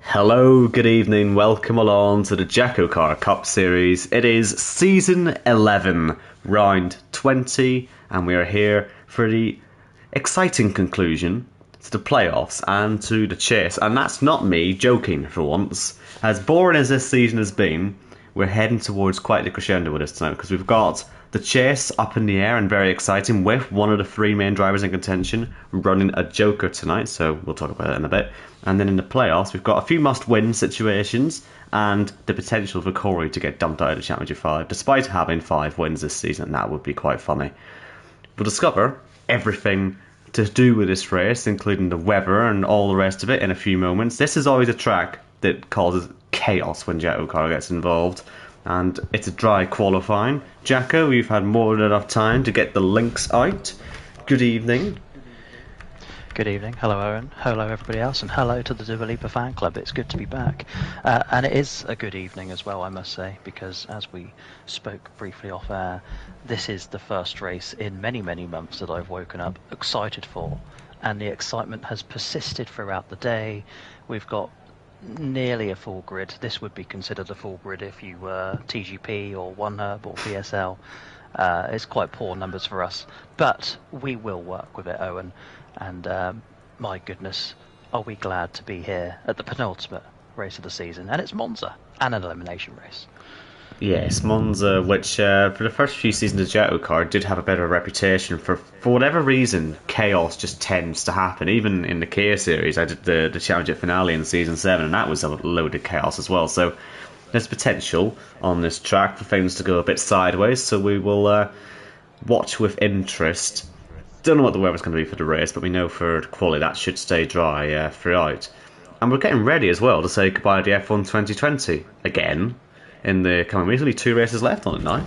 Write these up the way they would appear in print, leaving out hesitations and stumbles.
Hello, good evening, welcome along to the JACKOCAR Cup Series. It is Season 11, Round 20, and we are here for the exciting conclusion to the playoffs and to the chase. And that's not me joking for once. As boring as this season has been, we're heading towards quite the crescendo with this tonight because we've got the chase up in the air and very exciting with one of the three main drivers in contention running a Joker tonight, so we'll talk about it in a bit. And then in the playoffs, we've got a few must-win situations and the potential for Corey to get dumped out of the Championship 5, despite having 5 wins this season. That would be quite funny. We'll discover everything to do with this race, including the weather and all the rest of it in a few moments. This is always a track that causes chaos when JACKOCAR gets involved, and it's a dry qualifying. Jacko, we've had more than enough time to get the links out. Good evening. Good evening. Hello, Owen. Hello, everybody else, and hello to the Dua Lipa fan club. It's good to be back. And it is a good evening as well, I must say, because as we spoke briefly off air, this is the first race in many, many months that I've woken up excited for, and the excitement has persisted throughout the day. We've got nearly a full grid. This would be considered a full grid if you were TGP or OneHerb or PSL. It's quite poor numbers for us, but we will work with it, Owen. And my goodness, are we glad to be here at the penultimate race of the season. And it's Monza, and an elimination race. Yes, Monza, which for the first few seasons of JACKOCAR did have a better reputation for whatever reason, chaos just tends to happen. Even in the Kia series, I did the Championship finale in Season 7, and that was a load of chaos as well. So there's potential on this track for things to go a bit sideways, so we will watch with interest. Don't know what the weather's going to be for the race, but we know for quality that should stay dry throughout. And we're getting ready as well to say goodbye to the F1 2020 again in the coming weeks. There'll be 2 races left on it now.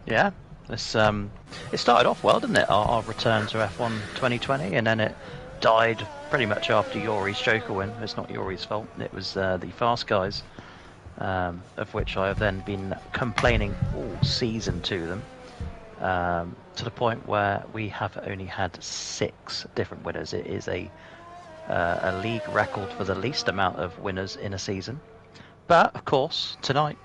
Yeah, it started off well, didn't it? Our return to F1 2020, and then it died pretty much after Yori's Joker win. It's not Yori's fault. It was the Fast Guys, of which I have then been complaining all season to them. To the point where we have only had 6 different winners. It is a league record for the least amount of winners in a season. But of course, tonight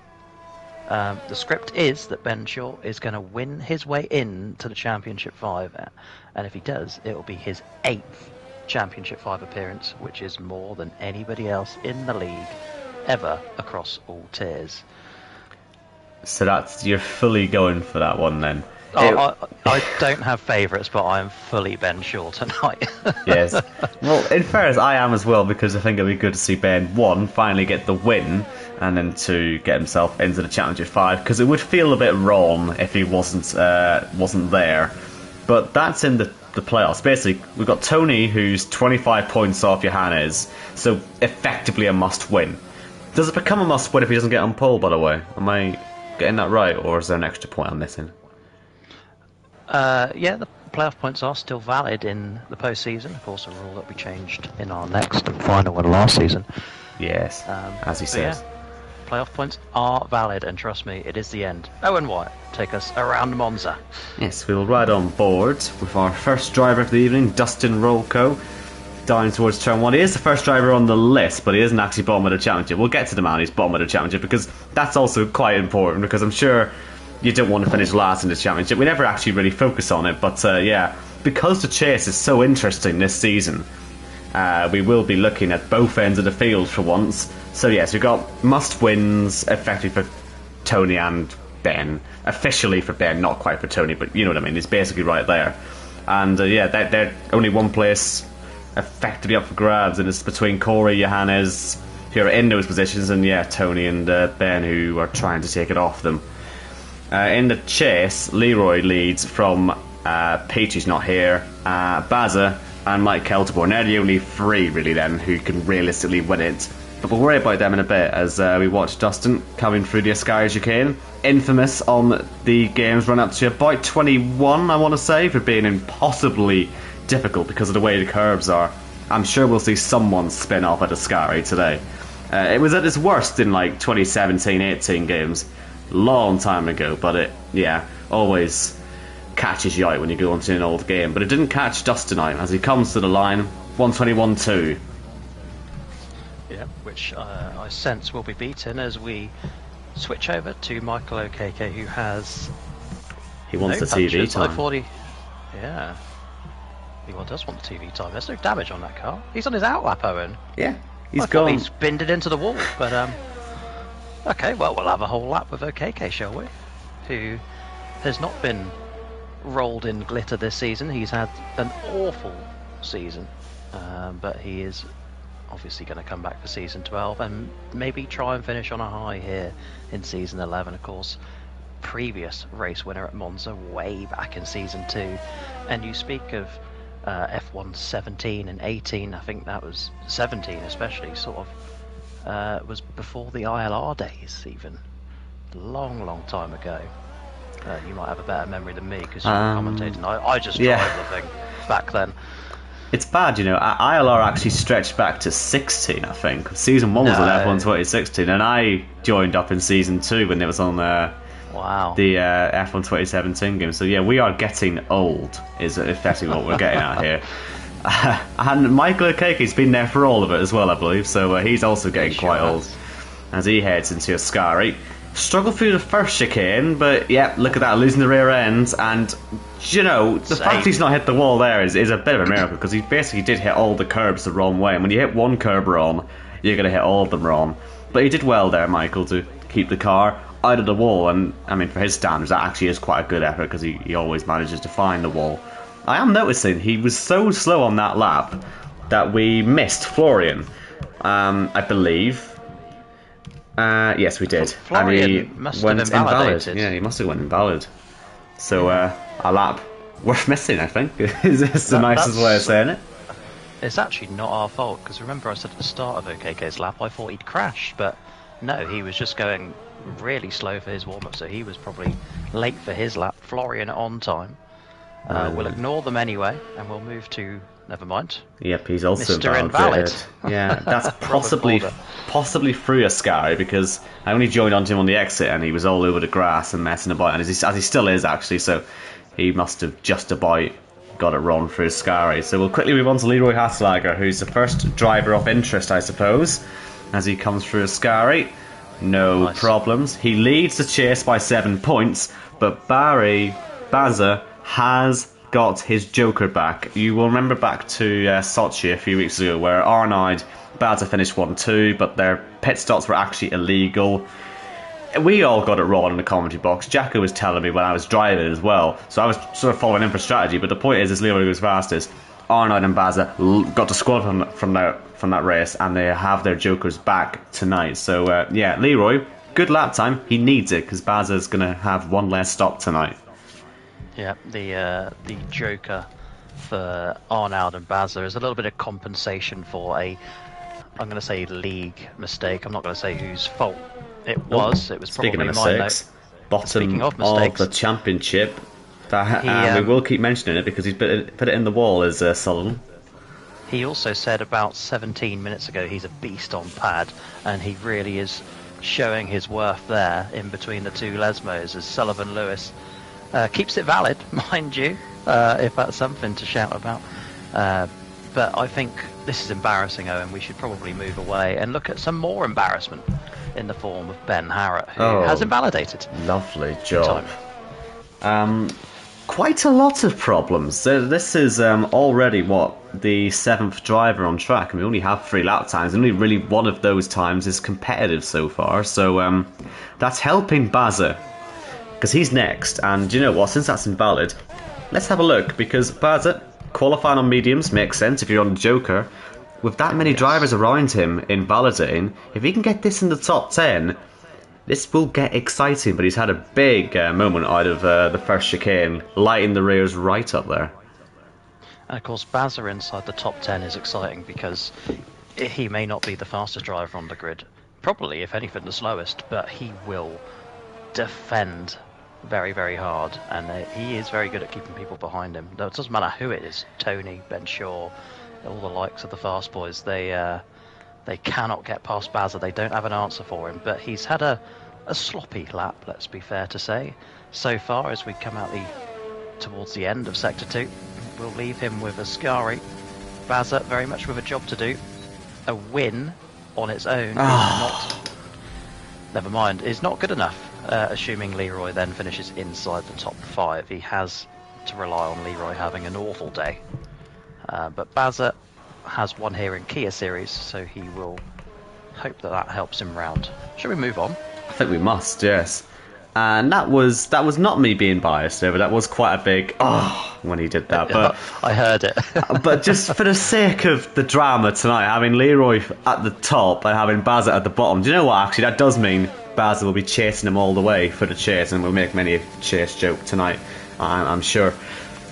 the script is that Ben Shaw is going to win his way into the Championship 5, and if he does, it will be his 8th Championship 5 appearance, which is more than anybody else in the league ever across all tiers. So you're fully going for that one then. I don't have favourites, but I am fully Ben Shaw tonight. Yes. Well, in fairness, I am as well, because I think it'd be good to see Ben, 1, finally get the win, and then 2, get himself into the Championship 5, because it would feel a bit wrong if he wasn't there. But that's in the playoffs. Basically, we've got Tony, who's 25 points off Johannes, so effectively a must-win. Does it become a must-win if he doesn't get on pole, by the way? Am I getting that right, or is there an extra point I'm missing? Yeah, the playoff points are still valid in the postseason. Of course, a rule that we changed in our next and final one last season. Yes, as he says. Yeah, playoff points are valid, and trust me, it is the end. Owen White, take us around Monza. Yes, we'll ride on board with our first driver of the evening, Dustin Rolko, down towards turn 1. He is the first driver on the list, but he isn't actually bottom of the championship. We'll get to the man who's bottom of the championship, because that's also quite important, because I'm sure you don't want to finish last in the championship. We never actually really focus on it, but yeah, because the chase is so interesting this season, we will be looking at both ends of the field for once. So yes, we've got must-wins effectively for Tony and Ben. Officially for Ben, not quite for Tony, but you know what I mean. It's basically right there. And yeah, they're only one place effectively up for grabs, and it's between Corey, Johannes, who are in those positions, and yeah, Tony and Ben, who are trying to take it off them. In the chase, Leroy leads from Peach, who's not here, Baza, and Mike Kelterborn. They're the only 3, really, then, who can realistically win it. But we'll worry about them in a bit as we watch Dustin coming through the Ascari chicane. Infamous on the games run up to about 21, I want to say, for being impossibly difficult because of the way the curves are. I'm sure we'll see someone spin off at Ascari today. It was at its worst in like 2017-18 games. Long time ago, but it, yeah, always catches you out when you go into an old game. But it didn't catch Dustin out as he comes to the line, 121.2. Yeah, which I sense will be beaten as we switch over to Michael Okeke, who has He wants no the TV punches. I time. thought yeah, he does want the TV time. There's no damage on that car. He's on his outlap, Owen. Yeah, he's I thought gone. he spinned it into the wall, but okay, well, we'll have a whole lap with Okeke, shall we? Who has not been rolled in glitter this season. He's had an awful season, but he is obviously going to come back for season 12 and maybe try and finish on a high here in season 11. Of course, previous race winner at Monza way back in season 2. And you speak of F1 17 and 18, I think that was 17 especially, sort of was before the ILR days even. Long time ago. You might have a better memory than me because you're commentating. I just drove the thing back then. It's bad, you know. ILR actually stretched back to 16, I think. Season 1 was on F1 2016, and I joined up in season 2 when it was on the F1 2017 game. So yeah, we are getting old, is effectively what we're getting at here. And Michael Okeke's been there for all of it as well, I believe. So he's also getting quite old as he heads into Ascari. Struggled through the first chicane, but yeah, look at that, losing the rear end. And you know, the fact he's not hit the wall there is a bit of a miracle, because he basically did hit all the curbs the wrong way. And when you hit one curb wrong, you're going to hit all of them wrong. But he did well there, Michael, to keep the car out of the wall. And I mean, for his standards, that actually is quite a good effort, because he always manages to find the wall. I am noticing he was so slow on that lap that we missed Florian, I believe. Yes, we did. Florian and he must went have invalidated. Yeah, he must have went invalid. So a lap worth missing, I think, is the nicest way of saying it. It's actually not our fault, because remember I said at the start of OKK's lap I thought he'd crash, but no, he was just going really slow for his warm-up, so he was probably late for his lap. Florian on time. We'll ignore them anyway, and we'll move to... Never mind. Yep, he's also Mr. Invalid. Yeah, that's possibly through Ascari, because I only joined onto him on the exit and he was all over the grass and messing about, and as he still is actually, so he must have just about got it wrong through Ascari. So we'll quickly move on to Leroy Hasselager, who's the first driver of interest, I suppose, as he comes through Ascari. No problems. He leads the chase by 7 points, but Barry Baza has got his Joker back. You will remember back to Sochi a few weeks ago, where Arnaud Baza finished 1-2, but their pit stops were actually illegal. We all got it wrong in the commentary box. Jacko was telling me when I was driving as well, so I was sort of following him for strategy. But the point is Leroy goes fastest. Arnaud and Baza got disqualified from that race, and they have their Jokers back tonight. So yeah, Leroy, good lap time. He needs it, because Baza's going to have one less stop tonight. Yeah, the Joker for Arnaud and Baza is a little bit of compensation for I'm going to say league mistake. I'm not going to say whose fault it was. It was probably mine. Bottom of the championship. We will keep mentioning it because he's put it in the wall as Sullivan. He also said about 17 minutes ago he's a beast on pad, and he really is showing his worth there in between the two Lesmos as Sullivan Lewis keeps it valid, mind you, if that's something to shout about. But I think this is embarrassing, Owen. We should probably move away and look at some more embarrassment in the form of Ben Harrott, who has invalidated. Lovely job. Quite a lot of problems. This is already, the 7th driver on track, and we only have 3 lap times, and only really one of those times is competitive so far. So that's helping Baza, because he's next. And you know what, since that's invalid, let's have a look, because Baza qualifying on mediums makes sense if you're on the Joker. With that many drivers around him invalidating, if he can get this in the top 10, this will get exciting. But he's had a big moment out of the first chicane, lighting the rears right up there. And of course, Baza inside the top 10 is exciting, because he may not be the fastest driver on the grid, probably, if anything, the slowest, but he will defend very, very hard, and he is very good at keeping people behind him. Though it doesn't matter who it is, Tony, Ben Shaw, all the likes of the fast boys, they cannot get past Baza. They don't have an answer for him, but he's had a sloppy lap, let's be fair to say, so far as we come out towards the end of Sector 2. We'll leave him with Ascari. Baza very much with a job to do. A win on its own is not. Never mind, is not good enough. Assuming Leroy then finishes inside the top 5, he has to rely on Leroy having an awful day. But Bazza has won here in Kia Series, so he will hope that helps him round. Shall we move on? I think we must, yes. And that was not me being biased there, but that was quite a big when he did that. But I heard it. But just for the sake of the drama tonight, having Leroy at the top and having Bazza at the bottom, do you know what? Actually, that does mean Bazza will be chasing him all the way for the chase, and we'll make many a chase joke tonight, I'm sure.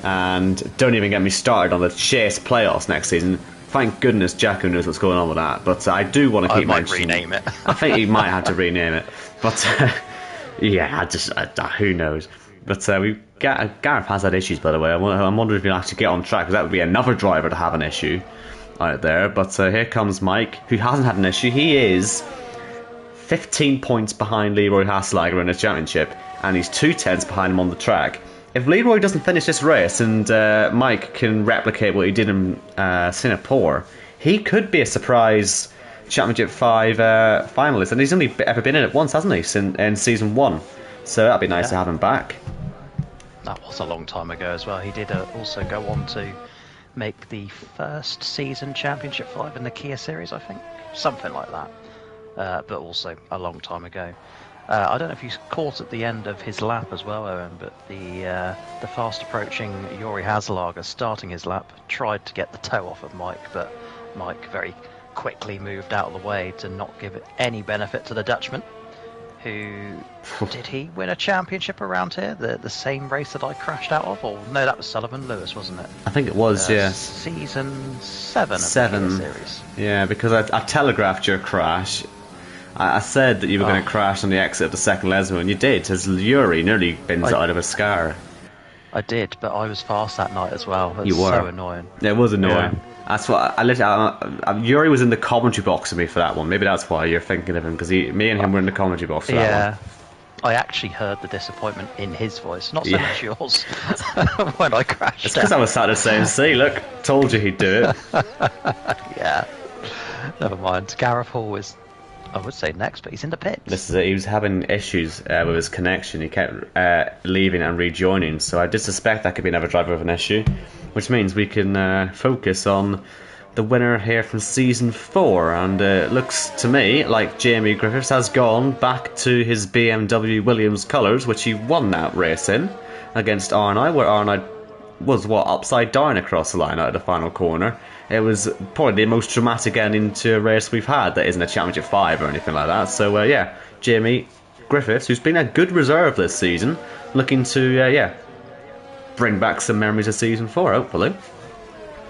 And don't even get me started on the chase playoffs next season. Thank goodness Jacko knows what's going on with that. But I do want to keep mentioning. I might rename it. I think he might have to rename it. But yeah, who knows. But Gareth has had issues, by the way. I'm wondering if he'll actually get on track, because that would be another driver to have an issue out there. But here comes Mike, who hasn't had an issue. He is 15 points behind Leroy Hasselager in the championship, and he's 2/10 behind him on the track. If Leroy doesn't finish this race and Mike can replicate what he did in Singapore, he could be a surprise Championship 5 finalist. And he's only ever been in it once, hasn't he, in Season 1? So that'd be nice to have him back. That was a long time ago as well. He did also go on to make the first season Championship 5 in the Kia Series, I think. Something like that. But also a long time ago. I don't know if you caught at the end of his lap as well, Owen, but the fast approaching Jori Hasselager starting his lap tried to get the toe off of Mike, but Mike very quickly moved out of the way to not give it any benefit to the Dutchman, who did he win a championship around here, the same race that I crashed out of? Or no, that was Sullivan Lewis, wasn't it? I think it was, yes. Season 7 of the series. Yeah, because I telegraphed your crash. I said that you were going to crash on the exit of the second Lesmo, and you did, as Yuri nearly bins it out of a scar. I did, but I was fast that night as well. It was so annoying. It was annoying. Yeah. That's what I literally. Yuri was in the commentary box with me for that one. Maybe that's why you're thinking of him, because me and him were in the commentary box for that one. I actually heard the disappointment in his voice, not so much yours, when I crashed. It's because I was sat there saying, "See, look, told you he'd do it." Yeah. Never mind. Gareth Hall is, I would say, next, but he's in the pits. This is it. He was having issues with his connection. He kept leaving and rejoining, so I did suspect that could be another driver with an issue, which means we can focus on the winner here from Season 4. And it looks to me like Jamie Griffiths has gone back to his BMW Williams colours, which he won that race in against Arnott, where Arnott was, upside down across the line out of the final corner. It was probably the most dramatic ending to a race we've had that isn't a Championship 5 or anything like that. So, Jamie Griffiths, who's been a good reserve this season, looking to, bring back some memories of Season 4, hopefully.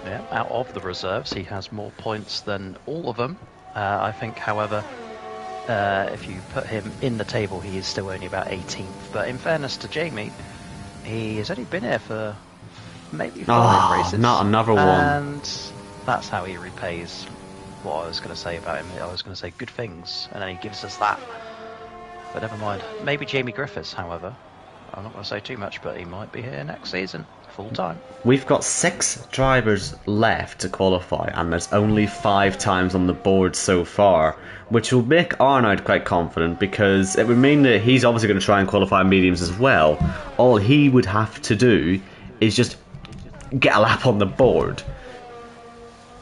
Yeah, out of the reserves, he has more points than all of them. I think, however, if you put him in the table, he is still only about 18th. But in fairness to Jamie, he has only been here for maybe 5 races. Not another one. And that's how he repays what I was going to say about him. I was going to say good things, and then he gives us that. But never mind. Maybe Jamie Griffiths, however. I'm not going to say too much, but he might be here next season, full time. We've got 6 drivers left to qualify, and there's only 5 times on the board so far, which will make Arnott quite confident, because it would mean that he's obviously going to try and qualify mediums as well. All he would have to do is just get a lap on the board.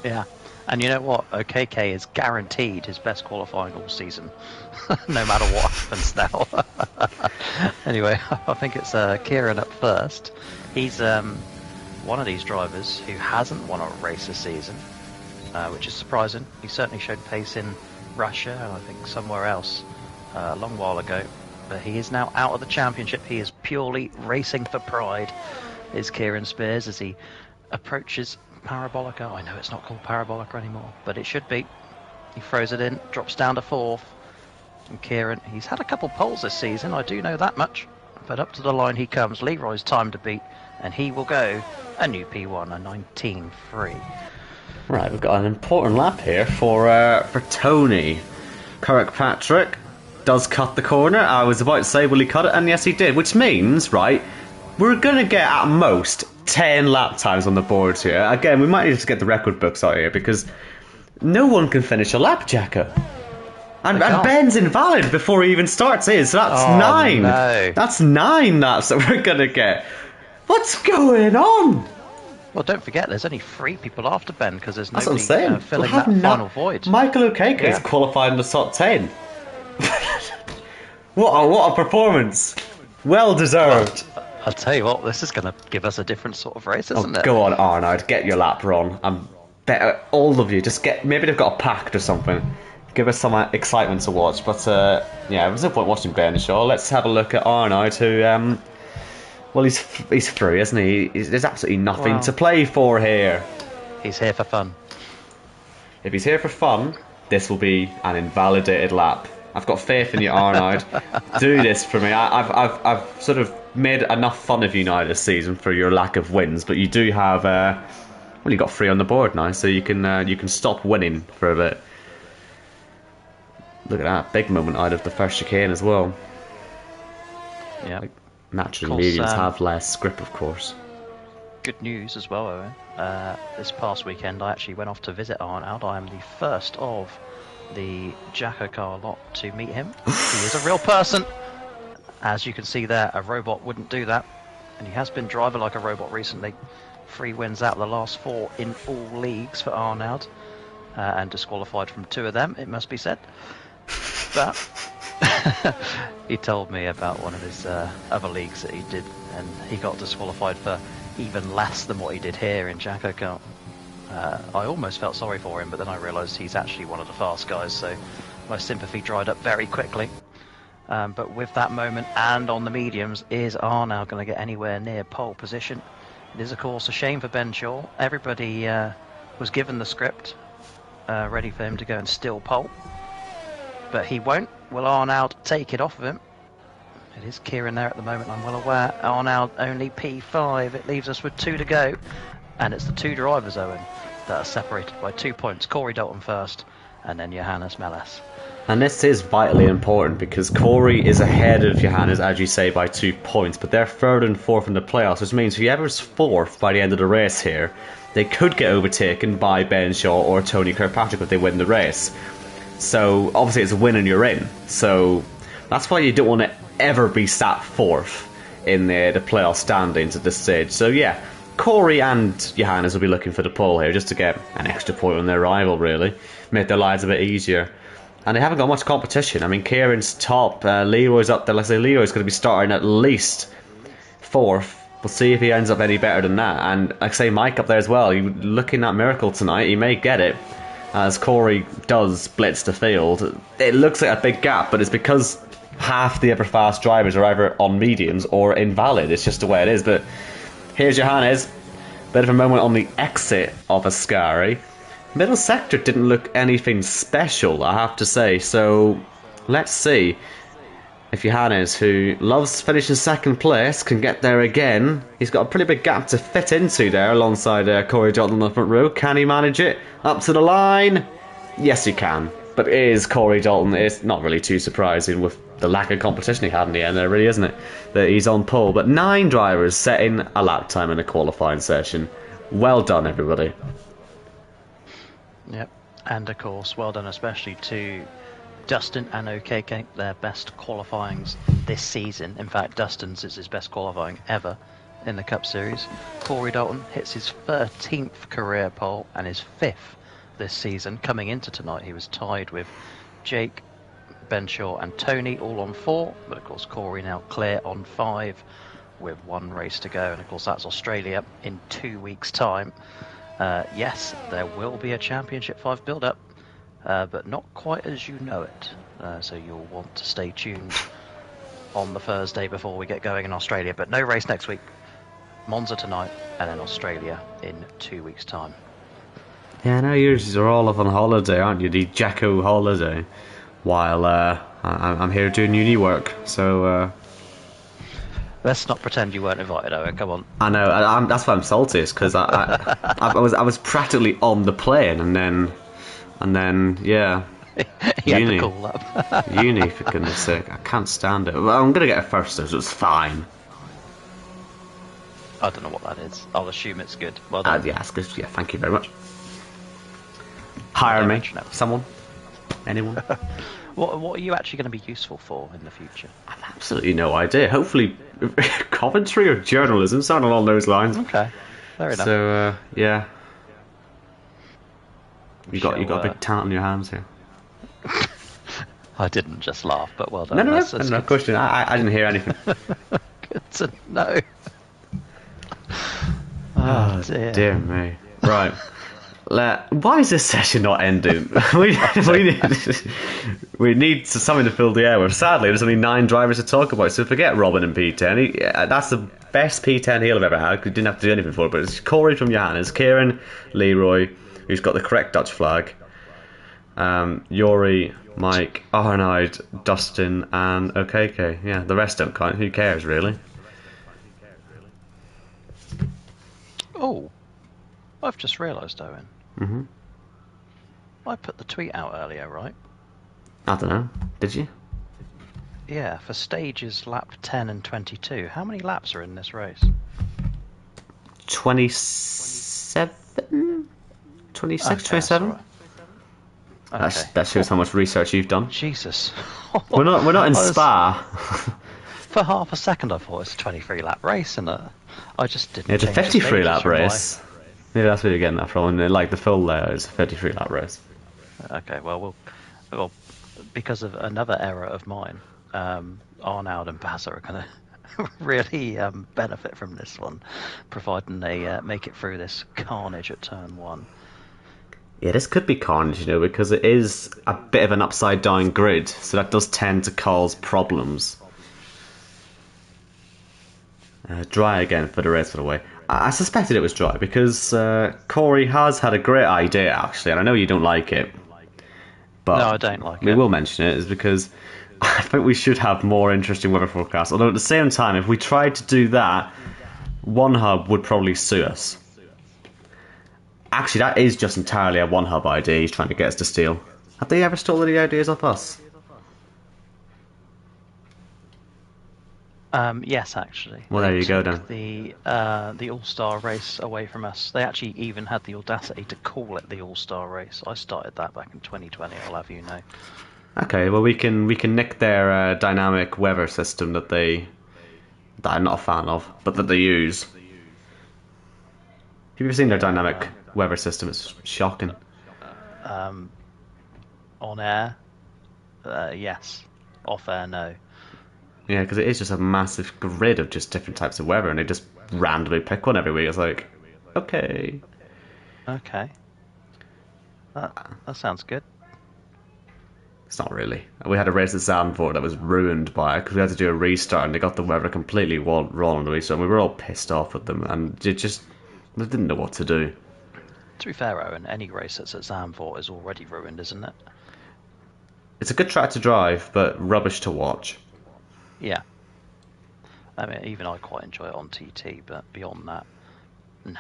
Yeah, and you know what? OKK is guaranteed his best qualifying all season, no matter what happens now. Anyway, I think it's Kieran up first. He's one of these drivers who hasn't won a race this season, which is surprising. He certainly showed pace in Russia and I think somewhere else a long while ago, but he is now out of the championship. He is purely racing for pride, is Kieran Spears, as he approaches Parabolica. I know it's not called Parabolica anymore, but it should be. He throws it in, drops down to 4th. And Kieran, he's had a couple poles this season, I do know that much. But up to the line he comes. Leroy's time to beat, and he will go a new P1, a 19.3. Right, we've got an important lap here for Tony. Kirkpatrick does cut the corner. I was about to say, will he cut it? And yes, he did, which means, right, we're going to get at most 10 lap times on the board here. Again, we might need to get the record books out here, because No one can finish a lap, Jacko. And can't. Ben's invalid before he even starts his, so that's Oh, 9. no. That's 9 laps that we're going to get. What's going on? Well, don't forget, there's only 3 people after Ben because there's That's what I'm nobody saying. filling We'll that have final void. Michael O'Keke is qualified in the top 10. What a performance. Well deserved. Well, I'll tell you what, this is going to give us a different sort of race, isn't it? Go on, Arnaud, get your lap run. I'm better, all of you. Just get. Maybe they've got a pact or something. Give us some excitement to watch. But yeah, there's no point watching Ben Shaw. Let's have a look at Arnaud, who well, he's through, isn't he? There's absolutely nothing to play for here. He's here for fun. If he's here for fun, this will be an invalidated lap. I've got faith in you, Arnaud. Do this for me. I've sort of made enough fun of you now this season for your lack of wins, but you do have well, you got 3 on the board now, so you can stop winning for a bit. Look at that big moment out of the first chicane as well. Yeah. Like, naturally, mediums have less grip, of course. Good news as well, Owen. This past weekend, I actually went off to visit Arnold. I am the first of the JACKOCAR lot to meet him. He is a real person. As you can see there, a robot wouldn't do that. And he has been driving like a robot recently. 3 wins out of the last 4 in all leagues for Arnold. And disqualified from 2 of them, it must be said. But he told me about one of his other leagues that he did, and he got disqualified for even less than what he did here in JACKOCAR. I almost felt sorry for him, but then I realised he's actually one of the fast guys, so my sympathy dried up very quickly. But with that moment and on the mediums, is Arnold going to get anywhere near pole position? It is, of course, a shame for Ben Shaw. Everybody was given the script, ready for him to go and steal pole. But he won't. Will Arnold take it off of him? It is Kieran there at the moment, I'm well aware. Arnold only P5. It leaves us with 2 to go. And it's the 2 drivers, Owen, that are separated by 2 points. Corey Dalton first, and then Johannes Meles. And this is vitally important because Corey is ahead of Johannes, as you say, by 2 points. But they're 3rd and 4th in the playoffs, which means whoever's 4th by the end of the race here, they could get overtaken by Ben Shaw or Tony Kirkpatrick if they win the race. So obviously it's a win and you're in. So that's why you don't want to ever be sat 4th in the playoff standings at this stage. So yeah, Corey and Johannes will be looking for the pole here just to get an extra point on their rival, really. Make their lives a bit easier. And they haven't got much competition. I mean, Kieran's top, Leroy's up there. Let's say Leroy's going to be starting at least 4th. We'll see if he ends up any better than that. And like I say, Mike up there as well. You're looking at Miracle tonight. He may get it. As Corey does blitz the field. It looks like a big gap, but it's because half the other fast drivers are either on mediums or invalid. It's just the way it is. But here's Johannes. Bit of a moment on the exit of Ascari. Middle sector didn't look anything special, I have to say. So let's see if Johannes, who loves finishing 2nd place, can get there again. He's got a pretty big gap to fit into there alongside Corey Dalton on the front row. Can he manage it? Up to the line? Yes, he can. But it is Corey Dalton. It's not really too surprising with the lack of competition he had in the end there, really, isn't it? That he's on pole. But 9 drivers setting a lap time in a qualifying session. Well done, everybody. Yep. And of course, well done especially to Dustin and O'Keke, their best qualifyings this season. In fact, Dustin's is his best qualifying ever in the Cup Series. Corey Dalton hits his 13th career pole and his 5th this season. Coming into tonight, he was tied with Jake, Ben Shaw and Tony, all on 4. But of course, Corey now clear on 5 with 1 race to go. And of course, that's Australia in 2 weeks' time. Yes, there will be a Championship 5 build-up. But not quite as you know it. So you'll want to stay tuned on the Thursday before we get going in Australia. But no race next week. Monza tonight, and then Australia in 2 weeks' time. Yeah, I know yours are all off on holiday, aren't you? The Jacko holiday. While I'm here doing uni work. So let's not pretend you weren't invited, Owen. Come on. I know. That's why I'm salty. Because I was practically on the plane, and then yeah. You had to call up. Uni, for goodness sake. I can't stand it. Well, I'm going to get a first, so it's fine. I don't know what that is. I'll assume it's good. Well done. Yeah, it's good. Yeah, thank you very much. Hire Don't me, mention it. someone, anyone. What are you actually going to be useful for in the future? Absolutely no idea. Hopefully, commentary or journalism, something along those lines. Okay, fair enough. So yeah, you got Shall, a big talent in your hands here. I didn't just laugh, but well No, done. no, no, That's no, good, question. I didn't hear anything. good to know. Oh dear. Dear me. Right. Why is this session not ending? we need something to fill the air with. Sadly, there's only 9 drivers to talk about, so forget Robin and P10. That's the best P10 he'll have ever had. He didn't have to do anything for it, but it's Corey from Johannes, Kieran, Leroy, who's got the correct Dutch flag, Yori, Mike, Arnaud, Dustin, and OKK. Yeah, the rest don't count. Who cares, really? Oh, I've just realised, Owen. Mm-hmm. I put the tweet out earlier, right? I don't know. Did you? Yeah, for stages lap 10 and 22. How many laps are in this race? 27? 26, Okay, 27? that's all right. Okay. That shows how much research you've done. Jesus. We're not in Spa. For half a second I thought it's a 23 lap race, and I just didn't. It's a change the 53 stages lap from race. Maybe that's where you're getting that from. And like the full layout is a 53 lap race. Okay, well, because of another error of mine, Arnaud and Baza are going to really benefit from this one, providing they make it through this carnage at turn 1. Yeah, this could be carnage, because it is a bit of an upside down grid, so that does tend to cause problems. Dry again for the rest of the way. I suspected it was dry because Corey has had a great idea, actually, and I know you don't like it. But No, I don't like we it. will mention it, is because I think we should have more interesting weather forecasts. Although at the same time, if we tried to do that, one hub would probably sue us. Actually, that is just entirely a one hub idea he's trying to get us to steal. Have they ever stolen any ideas off us? Yes, actually. Well, They there you go, took then. the All-Star race away from us. They actually even had the audacity to call it the All-Star race. I started that back in 2020, I'll have you know. Okay, well we can nick their dynamic weather system that I'm not a fan of, but that they use. Have you ever seen their dynamic weather system? It's shocking. On air, yes. Off air, no. Yeah, because it is just a massive grid of just different types of weather, and they just randomly pick one every week. It's like, okay. Okay. That sounds good. It's not really. We had a race at Zandvoort that was ruined by it because we had to do a restart, and they got the weather completely wrong on the restart, and we were all pissed off with them, and they didn't know what to do. To be fair, Owen, any race that's at Zandvoort is already ruined, isn't it? It's a good track to drive, but rubbish to watch. Yeah. I mean, even I quite enjoy it on TT, but beyond that, nah.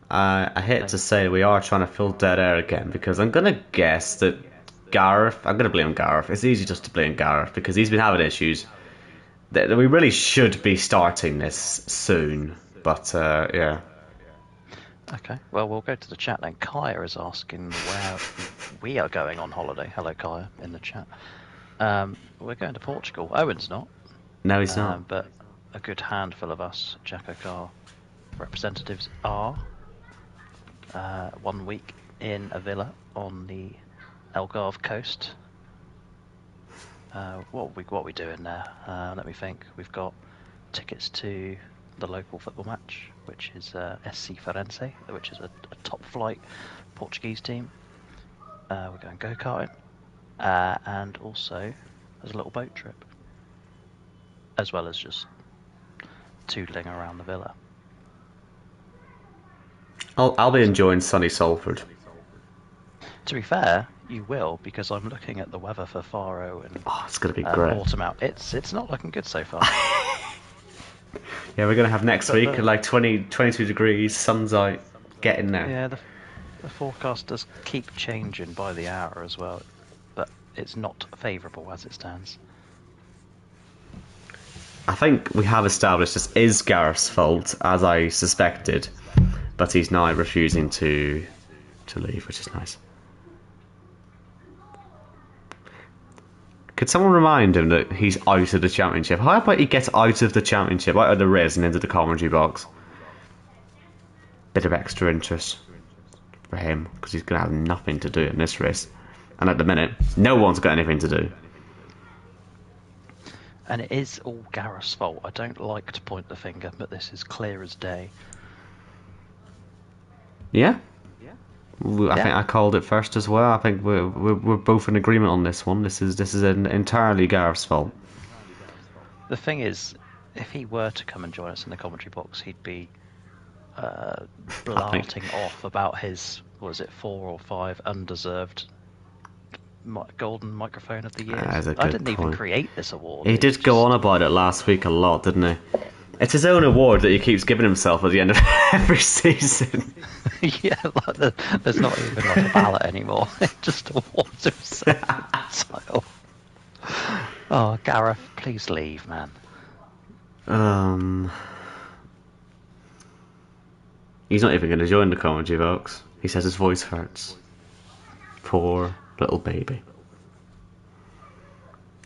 I hate to say we are trying to fill dead air again, because I'm going to guess that Gareth... I'm going to blame Gareth. It's easy just to blame Gareth, because he's been having issues. That we really should be starting this soon, but yeah. Okay, well, we'll go to the chat then. Kaya is asking where we are going on holiday. Hello, Kaya, in the chat. We're going to Portugal. Owen's not. No, he's not. But a good handful of us JACKOCAR representatives are. 1 week in a villa on the Algarve coast. What are we doing there? Let me think. We've got tickets to the local football match, which is SC Farense, which is a top flight Portuguese team. We're going go-karting, and also there's a little boat trip, as well as just tootling around the villa. I'll be enjoying sunny Salford. To be fair, you will, because I'm looking at the weather for Faro and it's going to be great. Portimao. It's not looking good so far. Yeah, we're going to have next week like 22 degrees, sun's out, get in there. Yeah, the forecast does keep changing by the hour as well, but it's not favourable as it stands. I think we have established this is Gareth's fault, as I suspected, but he's now refusing to to leave, which is nice. Could someone remind him that he's out of the championship? How about he gets out of the championship, out of the race and into the commentary box? Bit of extra interest for him, because he's going to have nothing to do in this race. And at the minute, no one's got anything to do. And it is all Gareth's fault. I don't like to point the finger, but this is clear as day. Yeah? I think I called it first as well. I think we're both in agreement on this one. This is entirely Gareth's fault. The thing is, if he were to come and join us in the commentary box, he'd be blarting off about his, what was it, 4 or 5 undeserved golden microphone of the year. I didn't even create this award. He did go on about it last week a lot, didn't he? It's his own award that he keeps giving himself at the end of every season. Yeah, like there's not even like a ballot anymore. It just awards himself the title. Oh, Gareth, please leave, man. He's not even going to join the commentary box. He says his voice hurts. Poor little baby.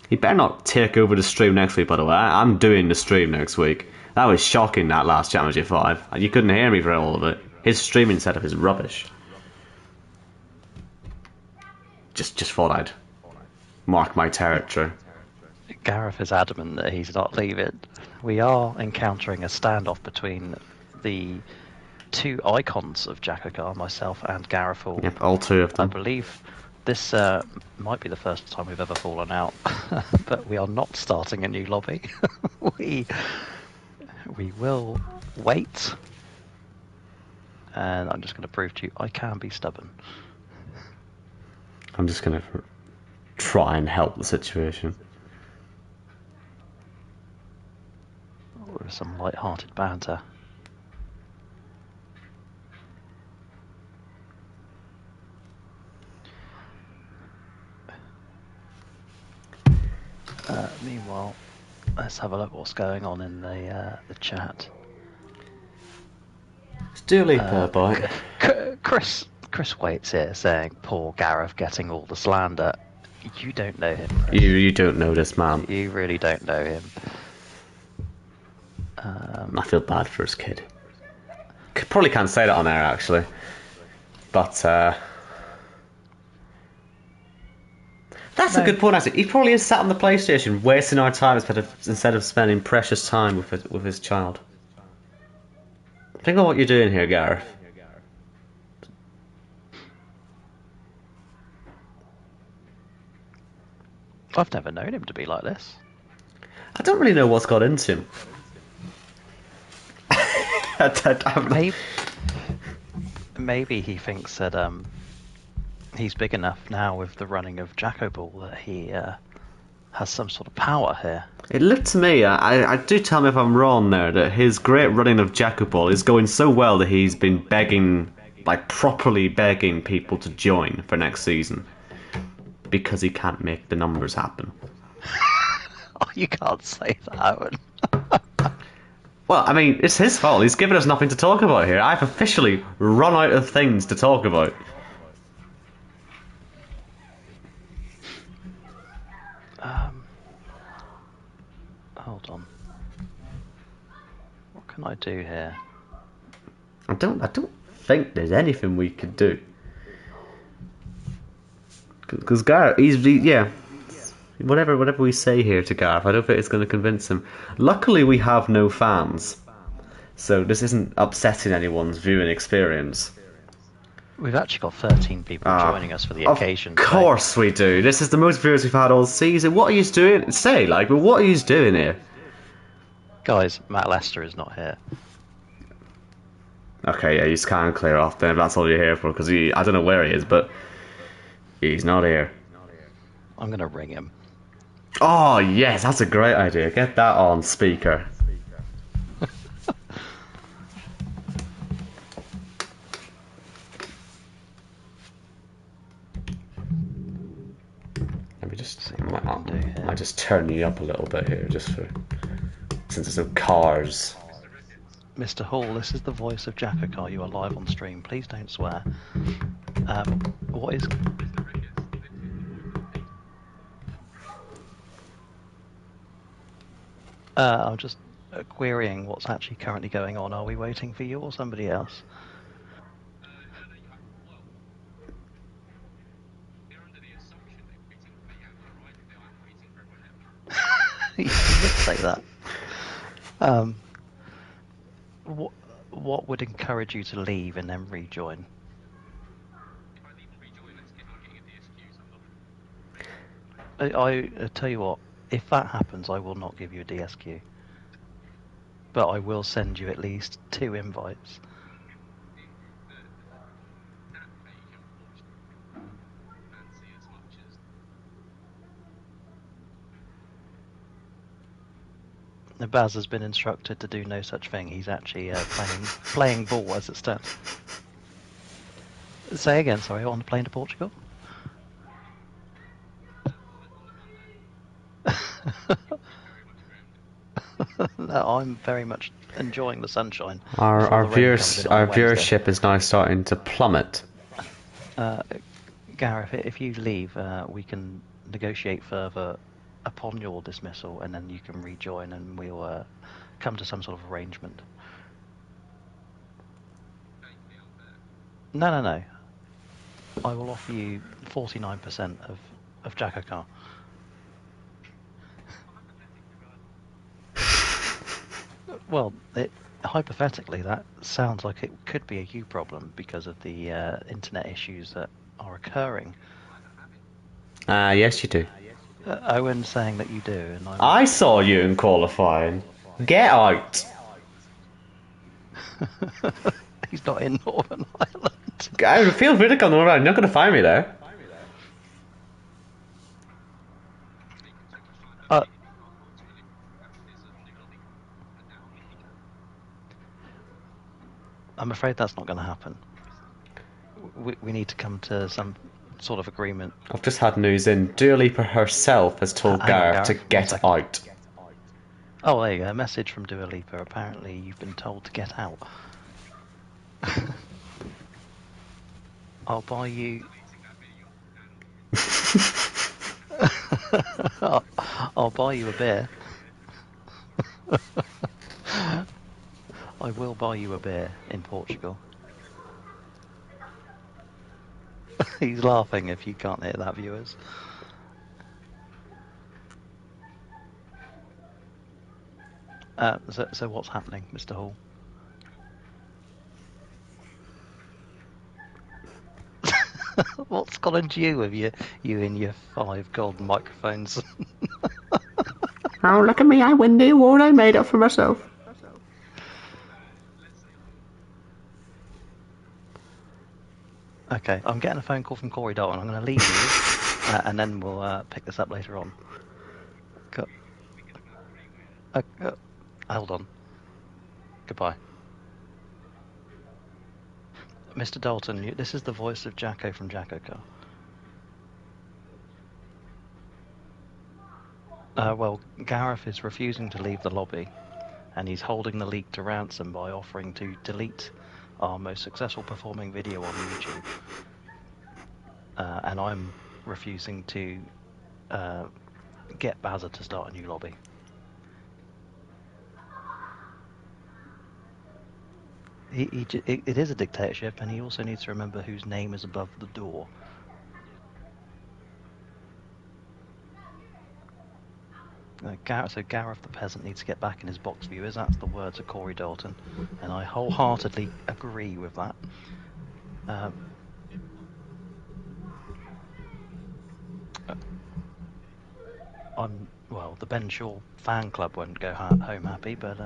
He better not take over the stream next week, by the way. I'm doing the stream next week. That was shocking, that last Championship 5. You couldn't hear me for all of it. His streaming setup is rubbish. Just thought I'd mark my territory. Gareth is adamant that he's not leaving. We are encountering a standoff between the 2 icons of JACKOCAR, myself and Gareth Hall. Yep, all 2 of them. I believe this might be the first time we've ever fallen out, but we are not starting a new lobby. We will wait, and I'm just going to prove to you I can be stubborn. I'm just going to try and help the situation. With some light-hearted banter. Meanwhile, let's have a look what's going on in the chat. It's Dua Lipa, boy. Chris Waits here saying, "Poor Gareth getting all the slander." You don't know him, Chris. You don't know this man. You really don't know him. I feel bad for his kid. Probably can't say that on air, actually. But that's a good point, actually. He probably is sat on the PlayStation, wasting our time instead of spending precious time with his child. Think about what you're doing here, Gareth. I've never known him to be like this. I don't really know what's got into him. Maybe he thinks that he's big enough now with the running of Jacko Ball that he has some sort of power here. It looked to me, I do tell me if I'm wrong there, that his great running of Jacko Ball is going so well that he's been begging, like properly begging people to join for next season. Because he can't make the numbers happen. Oh, you can't say that. Well, I mean, it's his fault. He's given us nothing to talk about here. I've officially run out of things to talk about. Hold on. What can I do here? I don't think there's anything we could do. Because Gareth, whatever we say here to Gareth, I don't think it's going to convince him. Luckily, we have no fans, so this isn't upsetting anyone's viewing experience. We've actually got 13 people joining us for the occasion. Of course we do. This is the most viewers we've had all season. What are you doing? What are you doing here? Guys, Matt Lester is not here. Okay, yeah, you just can't clear off then if that's all you're here for, because I don't know where he is, but he's not here. I'm going to ring him. Oh, yes, that's a great idea. Get that on speaker. Let me just see. I might just turn you up a little bit here, since there's no cars. Mr. Hall, this is the voice of JACKOCAR. You are live on stream. Please don't swear. What is? I'm just querying what's actually currently going on. Are we waiting for you or somebody else? You did say that. What would encourage you to leave and then rejoin? I tell you what, if that happens, I will not give you a DSQ. But I will send you at least 2 invites. Baz has been instructed to do no such thing. He's actually playing ball as it stands. Say again, sorry, on the plane to Portugal? No, I'm very much enjoying the sunshine. Our Wednesday. viewership is now starting to plummet. Gareth, if you leave, we can negotiate further upon your dismissal, and then you can rejoin, and we'll come to some sort of arrangement. No. I will offer you 49% of JACKOCAR. Well, hypothetically, that sounds like it could be a you problem because of the internet issues that are occurring. Yes, you do. Owen's saying that you do, and I saw you in qualifying. Get out. He's not in Northern Ireland. Feel free to come over. You're not going to find me there. I'm afraid that's not going to happen. We need to come to some sort of agreement. I've just had news in. Dua Lipa herself has told Gareth to get out. Oh, there you go. A message from Dua Lipa. Apparently, you've been told to get out. I'll buy you. I'll buy you a beer. I will buy you a beer in Portugal. He's laughing if you can't hear that, viewers. So what's happening, Mr. Hall? What's got into you with you and your 5 golden microphones? Oh, look at me, I win the award, I made it for myself. Okay, I'm getting a phone call from Corey Dalton. I'm going to leave you, and then we'll pick this up later on. Hold on. Goodbye. Mr. Dalton, this is the voice of Jacko from JACKOCAR. Well, Gareth is refusing to leave the lobby, and he's holding the leak to ransom by offering to delete our most successful performing video on YouTube. And I'm refusing to get Bazza to start a new lobby. It is a dictatorship, and he also needs to remember whose name is above the door. So Gareth the peasant needs to get back in his box, viewers. That's the words of Corey Dalton, and I wholeheartedly agree with that. Well, the Ben Shaw fan club won't go home happy, but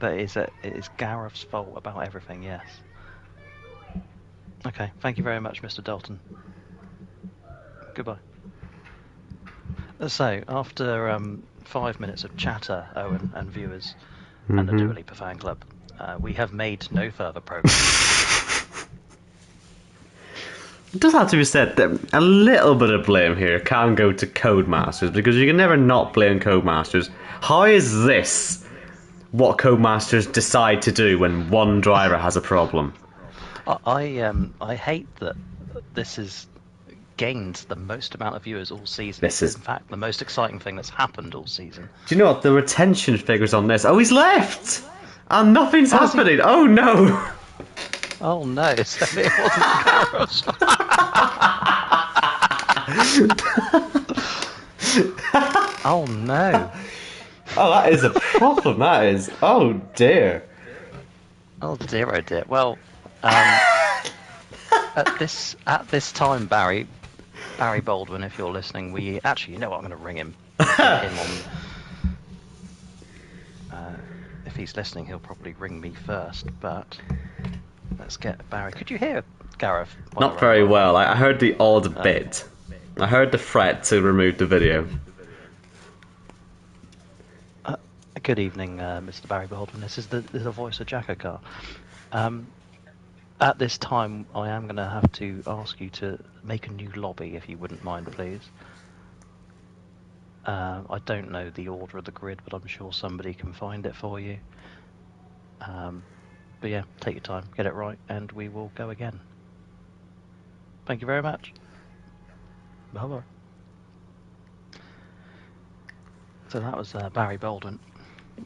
it is Gareth's fault about everything. Yes. Okay. Thank you very much, Mr. Dalton. Goodbye. So, after 5 minutes of chatter, Owen and viewers, and the Dua Lipa fan club, we have made no further progress. It does have to be said that a little bit of blame here can go to Codemasters, because you can never not blame Codemasters. How is this what Codemasters decide to do when one driver has a problem? I hate that this has gained the most amount of viewers all season. This It's is. in fact the most exciting thing that's happened all season. Do you know what the retention figures on this? Oh, he's left, and nothing's Oh, has he? happening. Oh no! Oh no, so it wasn't Gareth. Oh no. Oh, that is a problem. That is. Oh dear. Oh dear, oh dear. Well, at this time, Barry Baldwin, if you're listening, we actually, you know what, I'm going to ring him. If he's listening, he'll probably ring me first. But let's get Barry. Could you hear Gareth? Not very well. I heard the odd bit. I heard the threat to remove the video. Good evening, Mr. Barry Baldwin. This is the voice of JACKOCAR. At this time, I am going to have to ask you to make a new lobby, if you wouldn't mind, please. I don't know the order of the grid, but I'm sure somebody can find it for you. But yeah, take your time, get it right, and we will go again. Thank you very much. Bye-bye. So that was Barry Baldwin.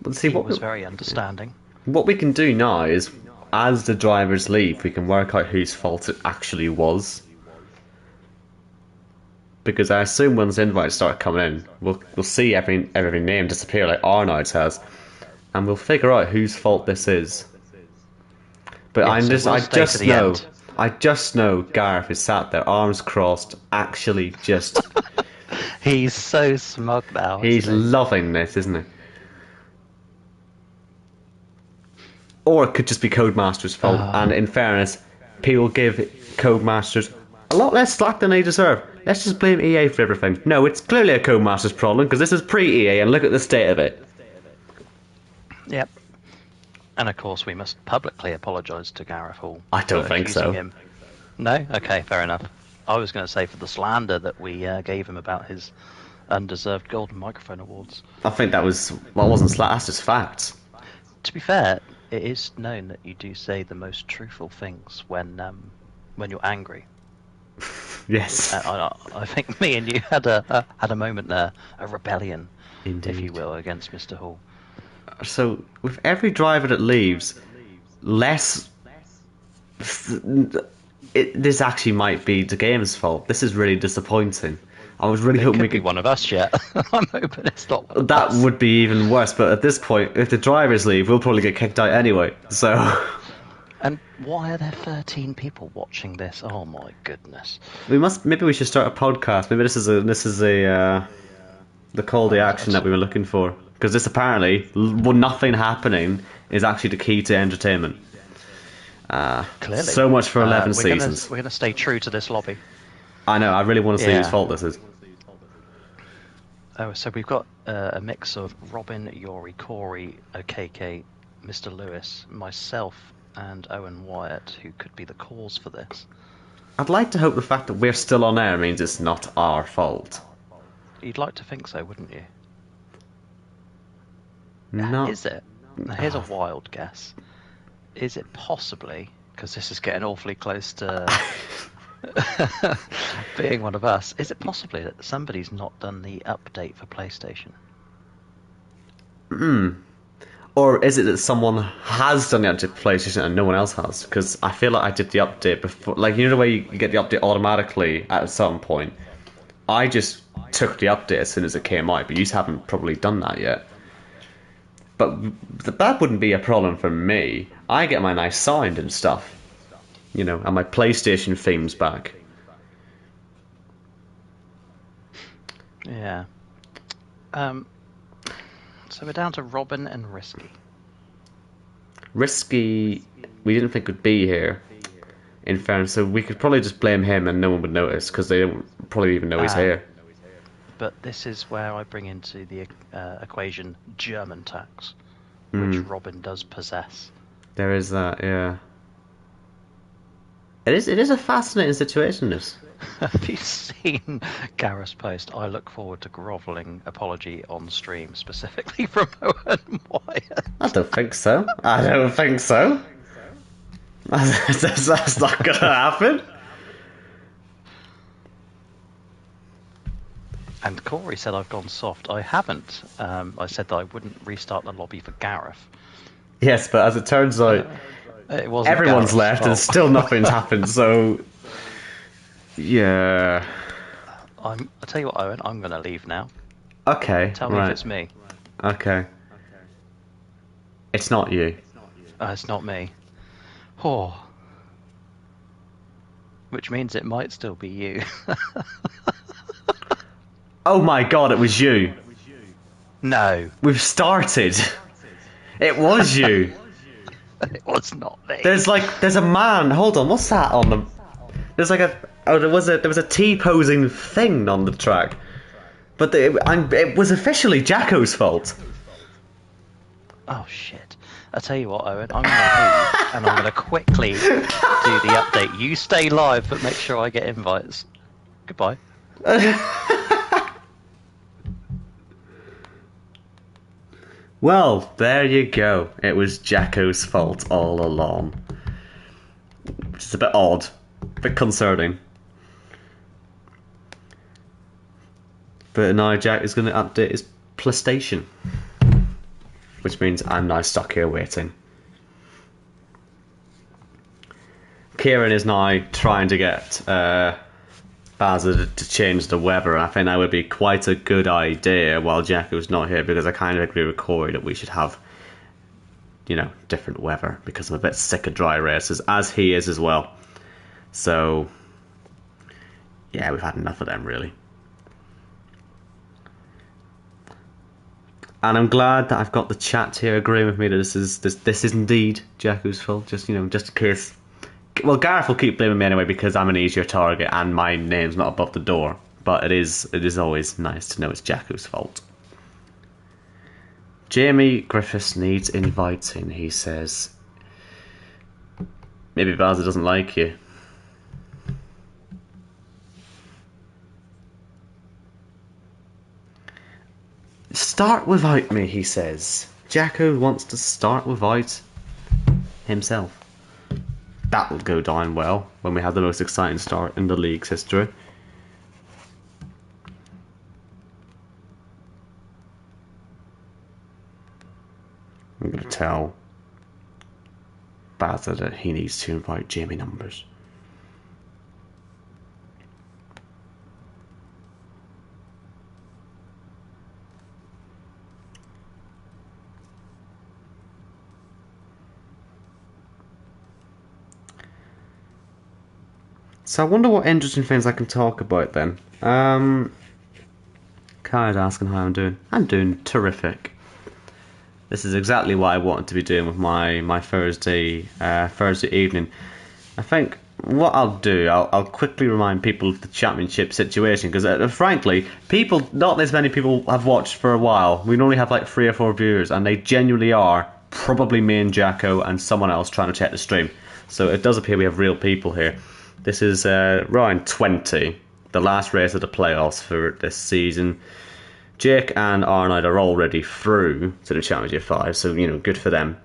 Let's see He was very understanding. What we can do now is, as the drivers leave, we can work out whose fault it actually was. Because I assume once invites start coming in, we'll see every name disappear like Arnold's has, and we'll figure out whose fault this is. But Yeah, so I just know Gareth is sat there, arms crossed, actually just. He's so smug now. He's loving this, isn't he? Or it could just be Codemasters' fault. And in fairness, people give Codemasters a lot less slack than they deserve. Let's just blame EA for everything. No, it's clearly a Codemasters problem, because this is pre-EA, and look at the state of it. Yep. And of course, we must publicly apologise to Gareth Hall. I don't think so. Him. No? Okay, fair enough. I was going to say for the slander that we gave him about his undeserved Golden Microphone Awards. I think that was... Well, it wasn't slack, that's just facts. To be fair, it is known that you do say the most truthful things when you're angry. Yes. I think me and you had a moment there, a rebellion, Indeed. if you will, against Mr. Hall. So, with every driver that leaves, this actually might be the game's fault. This is really disappointing. I was really hoping we could be one of us yet. I'm hoping it's not. That would be even worse, but at this point, if the drivers leave, we'll probably get kicked out anyway, so... And why are there 13 people watching this? Oh my goodness. Maybe we should start a podcast. Maybe this is the call to action that we were looking for. Because this apparently, nothing happening is actually the key to entertainment. Clearly. So much for 11 seasons. We're going to stay true to this lobby. I know, I really want to see whose fault this is. Oh, so we've got a mix of Robin, Yori, Corey, OKK, Mr. Lewis, myself, and Owen Wyatt, who could be the cause for this. I'd like to hope the fact that we're still on air means it's not our fault. You'd like to think so, wouldn't you? No. Is it? Now, here's a wild guess. Is it possibly, because this is getting awfully close to being one of us, is it possibly that somebody's not done the update for PlayStation? Or is it that someone has done the update for PlayStation and no one else has? Because I feel like I did the update before. Like, you know the way you get the update automatically at some point? I just took the update as soon as it came out, but you haven't probably done that yet. But that wouldn't be a problem for me. I get my nice sound and stuff. You know, and my PlayStation theme's back. Yeah. So we're down to Robin and Risky. Risky, we didn't think would be here, in fairness, so we could probably just blame him and no one would notice, because they don't probably even know he's here. But this is where I bring into the equation German tax, which Robin does possess. There is that, yeah. It is a fascinating situation, this. Have you seen Gareth's post? I look forward to grovelling apology on stream, specifically from Owen Wyatt. I don't think so. I don't think so. That's not gonna happen. And Corey said I've gone soft. I haven't. I said that I wouldn't restart the lobby for Gareth. Yes, but as it turns out, It wasn't everyone's Gareth's left and fault. still nothing's happened. So, yeah. I'll tell you what, Owen. I'm going to leave now. Okay. Tell me right. if it's me. Okay. It's not you. It's not me. Oh. Which means it might still be you. Oh my god, it was you. No, We've started. It was you. it was not me. There's a man. Hold on, what's that on the? There's like there was a T-posing thing on the track, but it was officially Jacko's fault. Oh shit. I'll tell you what, Owen, I'm going to leave and I'm going to quickly do the update. You stay live, but make sure I get invites. Goodbye. Well, there you go. It was Jacko's fault all along. Which is a bit odd, a bit concerning. But now Jack is going to update his PlayStation. Which means I'm now stuck here waiting. Kieran is now trying to get Bazza to change the weather, and I think that would be quite a good idea while Jacko's not here, because I kind of agree with Corey that we should have, different weather, because I'm a bit sick of dry races, as he is as well. So, yeah, we've had enough of them, really. And I'm glad that I've got the chat here agreeing with me that this is indeed Jacko's fault. Just in case. Well, Gareth will keep blaming me anyway because I'm an easier target and my name's not above the door. But it is always nice to know it's Jacko's fault. Jamie Griffiths needs inviting, he says. Maybe Bazza doesn't like you. Start without me, he says. Jacko wants to start without himself. That will go down well when we have the most exciting start in the league's history. I'm going to tell Bazza that he needs to invite Jamie numbers. So I wonder what interesting things I can talk about then. Kai's asking how I'm doing. I'm doing terrific. This is exactly what I wanted to be doing with my Thursday evening. I think what I'll do, I'll quickly remind people of the championship situation, because frankly, not as many people have watched for a while. We only have like 3 or 4 viewers, and they genuinely are probably me and Jacko and someone else trying to check the stream. So it does appear we have real people here. This is round 20, the last race of the playoffs for this season. Jake and Arnold are already through to the Championship 5, so, good for them.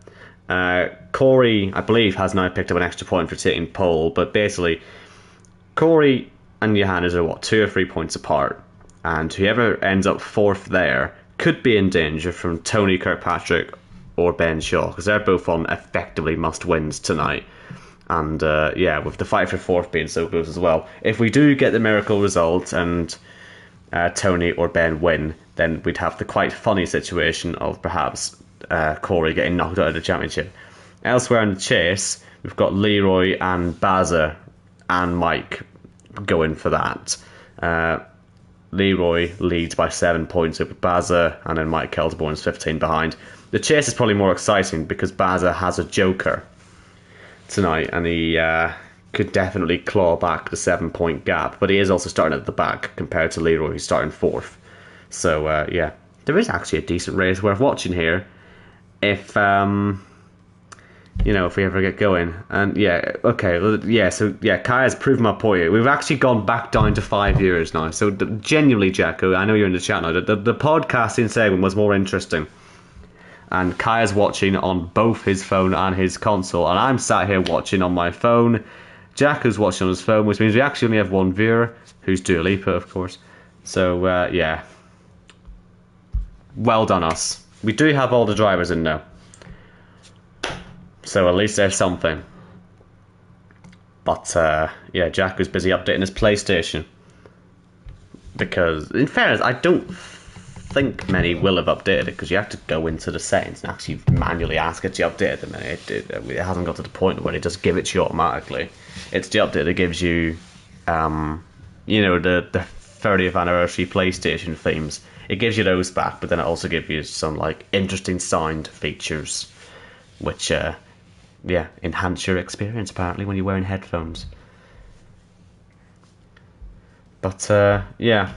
Corey, I believe, has now picked up an extra point for taking pole, but basically, Corey and Johannes are, 2 or 3 points apart, and whoever ends up 4th there could be in danger from Tony Kirkpatrick or Ben Shaw, because they're both on effectively must-wins tonight. And with the fight for 4th being so close as well, if we do get the miracle result and Tony or Ben win, then we'd have the quite funny situation of perhaps Corey getting knocked out of the championship. Elsewhere in the chase, we've got Leroy and Bazza and Mike going for that. Leroy leads by 7 points over Bazza, and then Mike Kelterborn's 15 behind. The chase is probably more exciting because Bazza has a joker tonight, and he could definitely claw back the 7-point gap, but he is also starting at the back compared to Leroy, who's starting 4th. So there is actually a decent race worth watching here if if we ever get going. And Kai has proven my point here. We've actually gone back down to 5 years now, so genuinely, Jacko, I know you're in the chat now, the podcasting segment was more interesting. and Kaya's watching on both his phone and his console, and I'm sat here watching on my phone. Jack is watching on his phone, which means we actually only have one viewer, who's Dua Lipa, of course. So, yeah. Well done, us. We do have all the drivers in now. So at least there's something. But, yeah, Jack was busy updating his PlayStation. Because, in fairness, I don't think many will have updated it, because you have to go into the settings and actually manually ask it to update them, and it hasn't got to the point where it just give it to you automatically. It's the update that gives you, you know, the 30th anniversary PlayStation themes. It gives you those back, but then it also gives you some, like, interesting sound features, which, yeah, enhance your experience, apparently, when you're wearing headphones. But, yeah.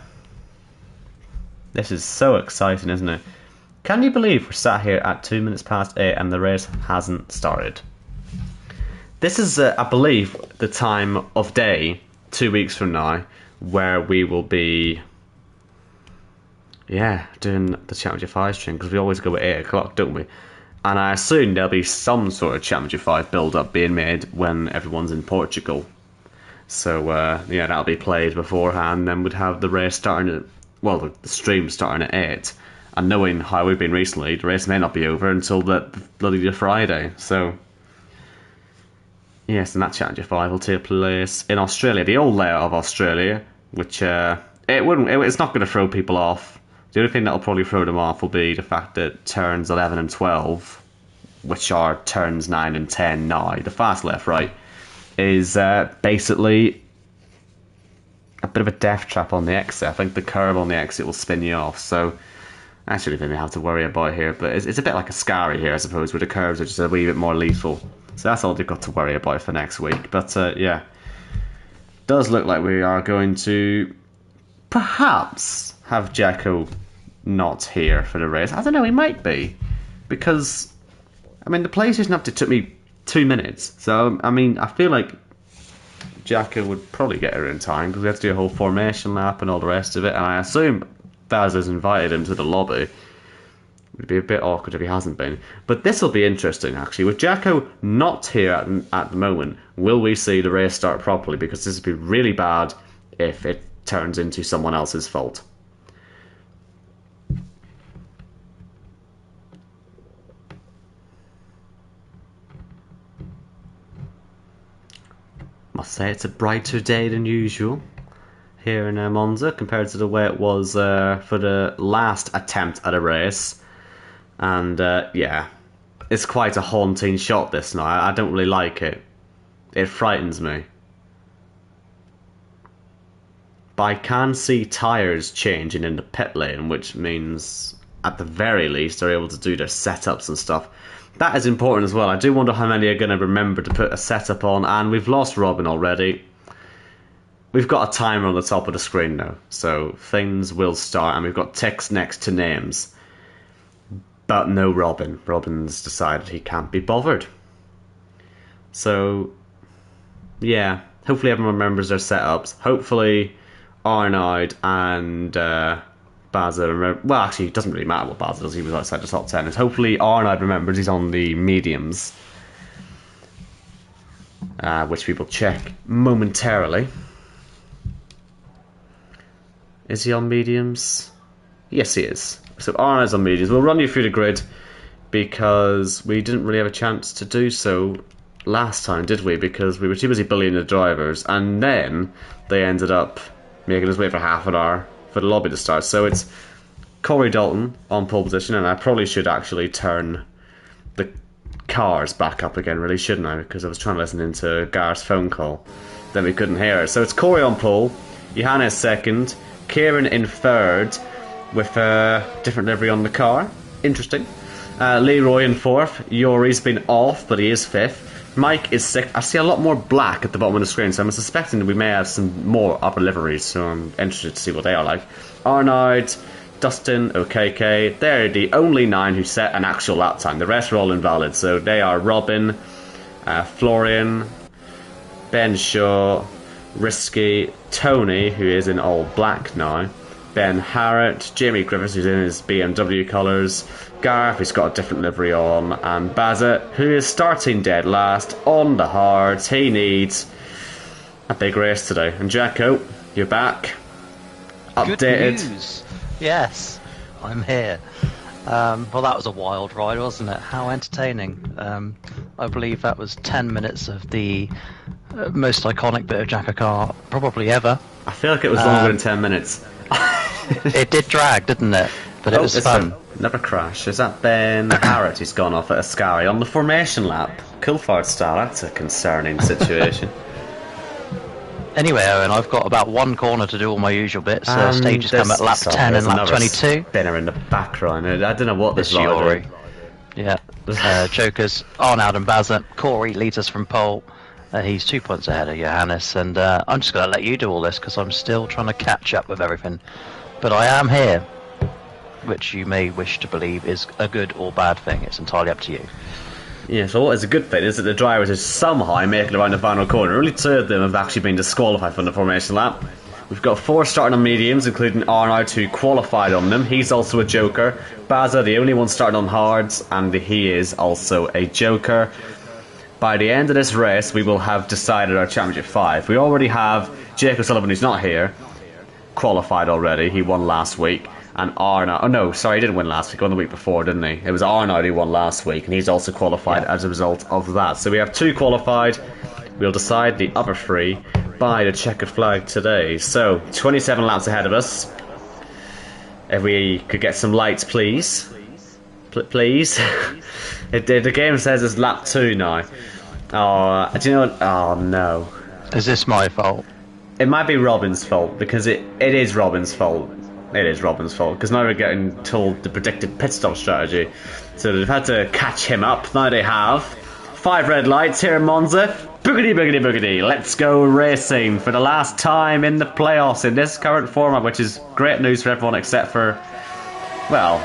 This is so exciting, isn't it? Can you believe we're sat here at 2 minutes past 8 and the race hasn't started? This is, I believe, the time of day, 2 weeks from now, where we will be, yeah, doing the Championship 5 stream, because we always go at 8 o'clock, don't we? And I assume there'll be some sort of Championship 5 build-up being made when everyone's in Portugal. So, yeah, that'll be played beforehand, then we'd have the race starting at, well, the stream starting at 8. And knowing how we've been recently, the race may not be over until the bloody Friday. So, yes, and that Championship 5 will take place in Australia, the old layout of Australia, which, it's not going to throw people off. The only thing that'll probably throw them off will be the fact that turns 11 and 12, which are turns 9 and 10 now, the fast left, right, is basically a bit of a death trap on the exit. I think the curve on the exit will spin you off, so that's the only thing we have to worry about here. But it's a bit like a Scary here, I suppose, where the curves are just a wee bit more lethal. So that's all they've got to worry about for next week. But, yeah, does look like we are going to perhaps have Jacko not here for the race. I don't know, he might be. Because, I mean, the PlayStation update took me 2 minutes. So, I mean, I feel like Jacko would probably get her in time, because we have to do a whole formation lap and all the rest of it. And I assume Baz has invited him to the lobby. It would be a bit awkward if he hasn't been. But this will be interesting, actually. With Jacko not here at the moment, will we see the race start properly? Because this would be really bad if it turns into someone else's fault. Must say it's a brighter day than usual here in Monza compared to the way it was for the last attempt at a race. And yeah, it's quite a haunting shot this night. I don't really like it. It frightens me. But I can see tyres changing in the pit lane, which means at the very least they're able to do their setups and stuff. That is important as well. I do wonder how many are going to remember to put a setup on, and we've lost Robin already. We've got a timer on the top of the screen now, so things will start, and we've got text next to names. But no Robin. Robin's decided he can't be bothered. So, yeah, hopefully everyone remembers their setups. Hopefully Arnaud and Baza remember. Well, actually, it doesn't really matter what Baza does. He was outside the top 10. Hopefully Arnaud remembers he's on the mediums, which we will check momentarily. Is he on mediums? Yes, he is. So Arnaud's on mediums. We'll run you through the grid because we didn't really have a chance to do so last time, did we? Because we were too busy bullying the drivers, and then they ended up making us wait for half an hour for the lobby to start. So it's Corey Dalton on pole position, and I probably should actually turn the cars back up again, really, shouldn't I? Because I was trying to listen into Gareth's phone call, then we couldn't hear it. So it's Corey on pole, Johannes second, Kieran in third, with a different livery on the car. Interesting. Leroy in fourth. Yuri's been off, but he is fifth. Mike is sixth. I see a lot more black at the bottom of the screen, so I'm suspecting that we may have some more upper liveries, so I'm interested to see what they are like. Arnaud, Dustin, OKK, they're the only 9 who set an actual lap time. The rest are all invalid, so they are Robin, Florian, Ben Shaw, Risky, Tony, who is in all black now, Ben Harrett, Jamie Griffiths, who's in his BMW colours, Gareth, who's got a different livery on, and Bazza, who is starting dead last on the hards. He needs a big race today. And Jacko, you're back. Updated. Good news. Yes, I'm here. Well, that was a wild ride, wasn't it? How entertaining. I believe that was 10 minutes of the most iconic bit of JACKOCAR probably ever. I feel like it was longer than 10 minutes. It did drag, didn't it? But it was fun. Another crash. Is that Ben Harrett who's gone off at Ascari on the formation lap? Coulthard style, that's a concerning situation. Anyway, Owen, I've got about one corner to do all my usual bits. Stages come at lap 10 and lap 22. Spinner in the background. I don't know what this is. Yeah. Jokers, Arnaud and Bazza. Corey leads us from pole. He's 2 points ahead of Johannes, and I'm just going to let you do all this because I'm still trying to catch up with everything. But I am here, which you may wish to believe is a good or bad thing. It's entirely up to you. Yeah, so what is a good thing is that the drivers are somehow making it around the final corner. Only 2 of them have actually been disqualified from the formation lap. We've got 4 starting on mediums, including Arnaud, who qualified on them. He's also a joker. Bazza, the only one starting on hards, and he is also a joker. By the end of this race, we will have decided our Championship 5. We already have Jake O'Sullivan, who's not here, qualified already. He won last week. And Arnaud... Oh, no, sorry, he didn't win last week. He won the week before, didn't he? It was Arnaud who won last week, and he's also qualified as a result of that. So we have 2 qualified. We'll decide the other 3 by the checkered flag today. So, 27 laps ahead of us. If we could get some lights, please. Please. The game says it's lap 2 now. Oh, do you know what? Oh, no. Is this my fault? It might be Robin's fault, because it is Robin's fault. It is Robin's fault, because now we're getting told the predicted pit stop strategy. So they've had to catch him up. Now they have 5 red lights here in Monza. Boogity, boogity, boogity. Let's go racing for the last time in the playoffs in this current format, which is great news for everyone except for, well,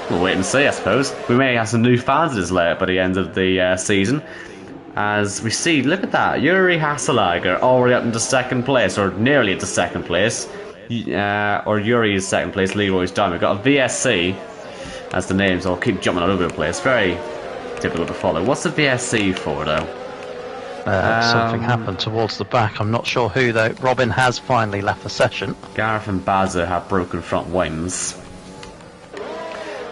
we'll wait and see, I suppose. We may have some new fans of this later by the end of the season. As we see, look at that, Yuri Hasselager already up into 2nd place, or nearly into 2nd place. Or Yuri is 2nd place, Leroy's down. We've got a VSC as the names. I'll keep jumping all over the place. Very difficult to follow. What's the VSC for, though? Something happened towards the back. I'm not sure who, though. Robin has finally left the session. Gareth and Bazza have broken front wings,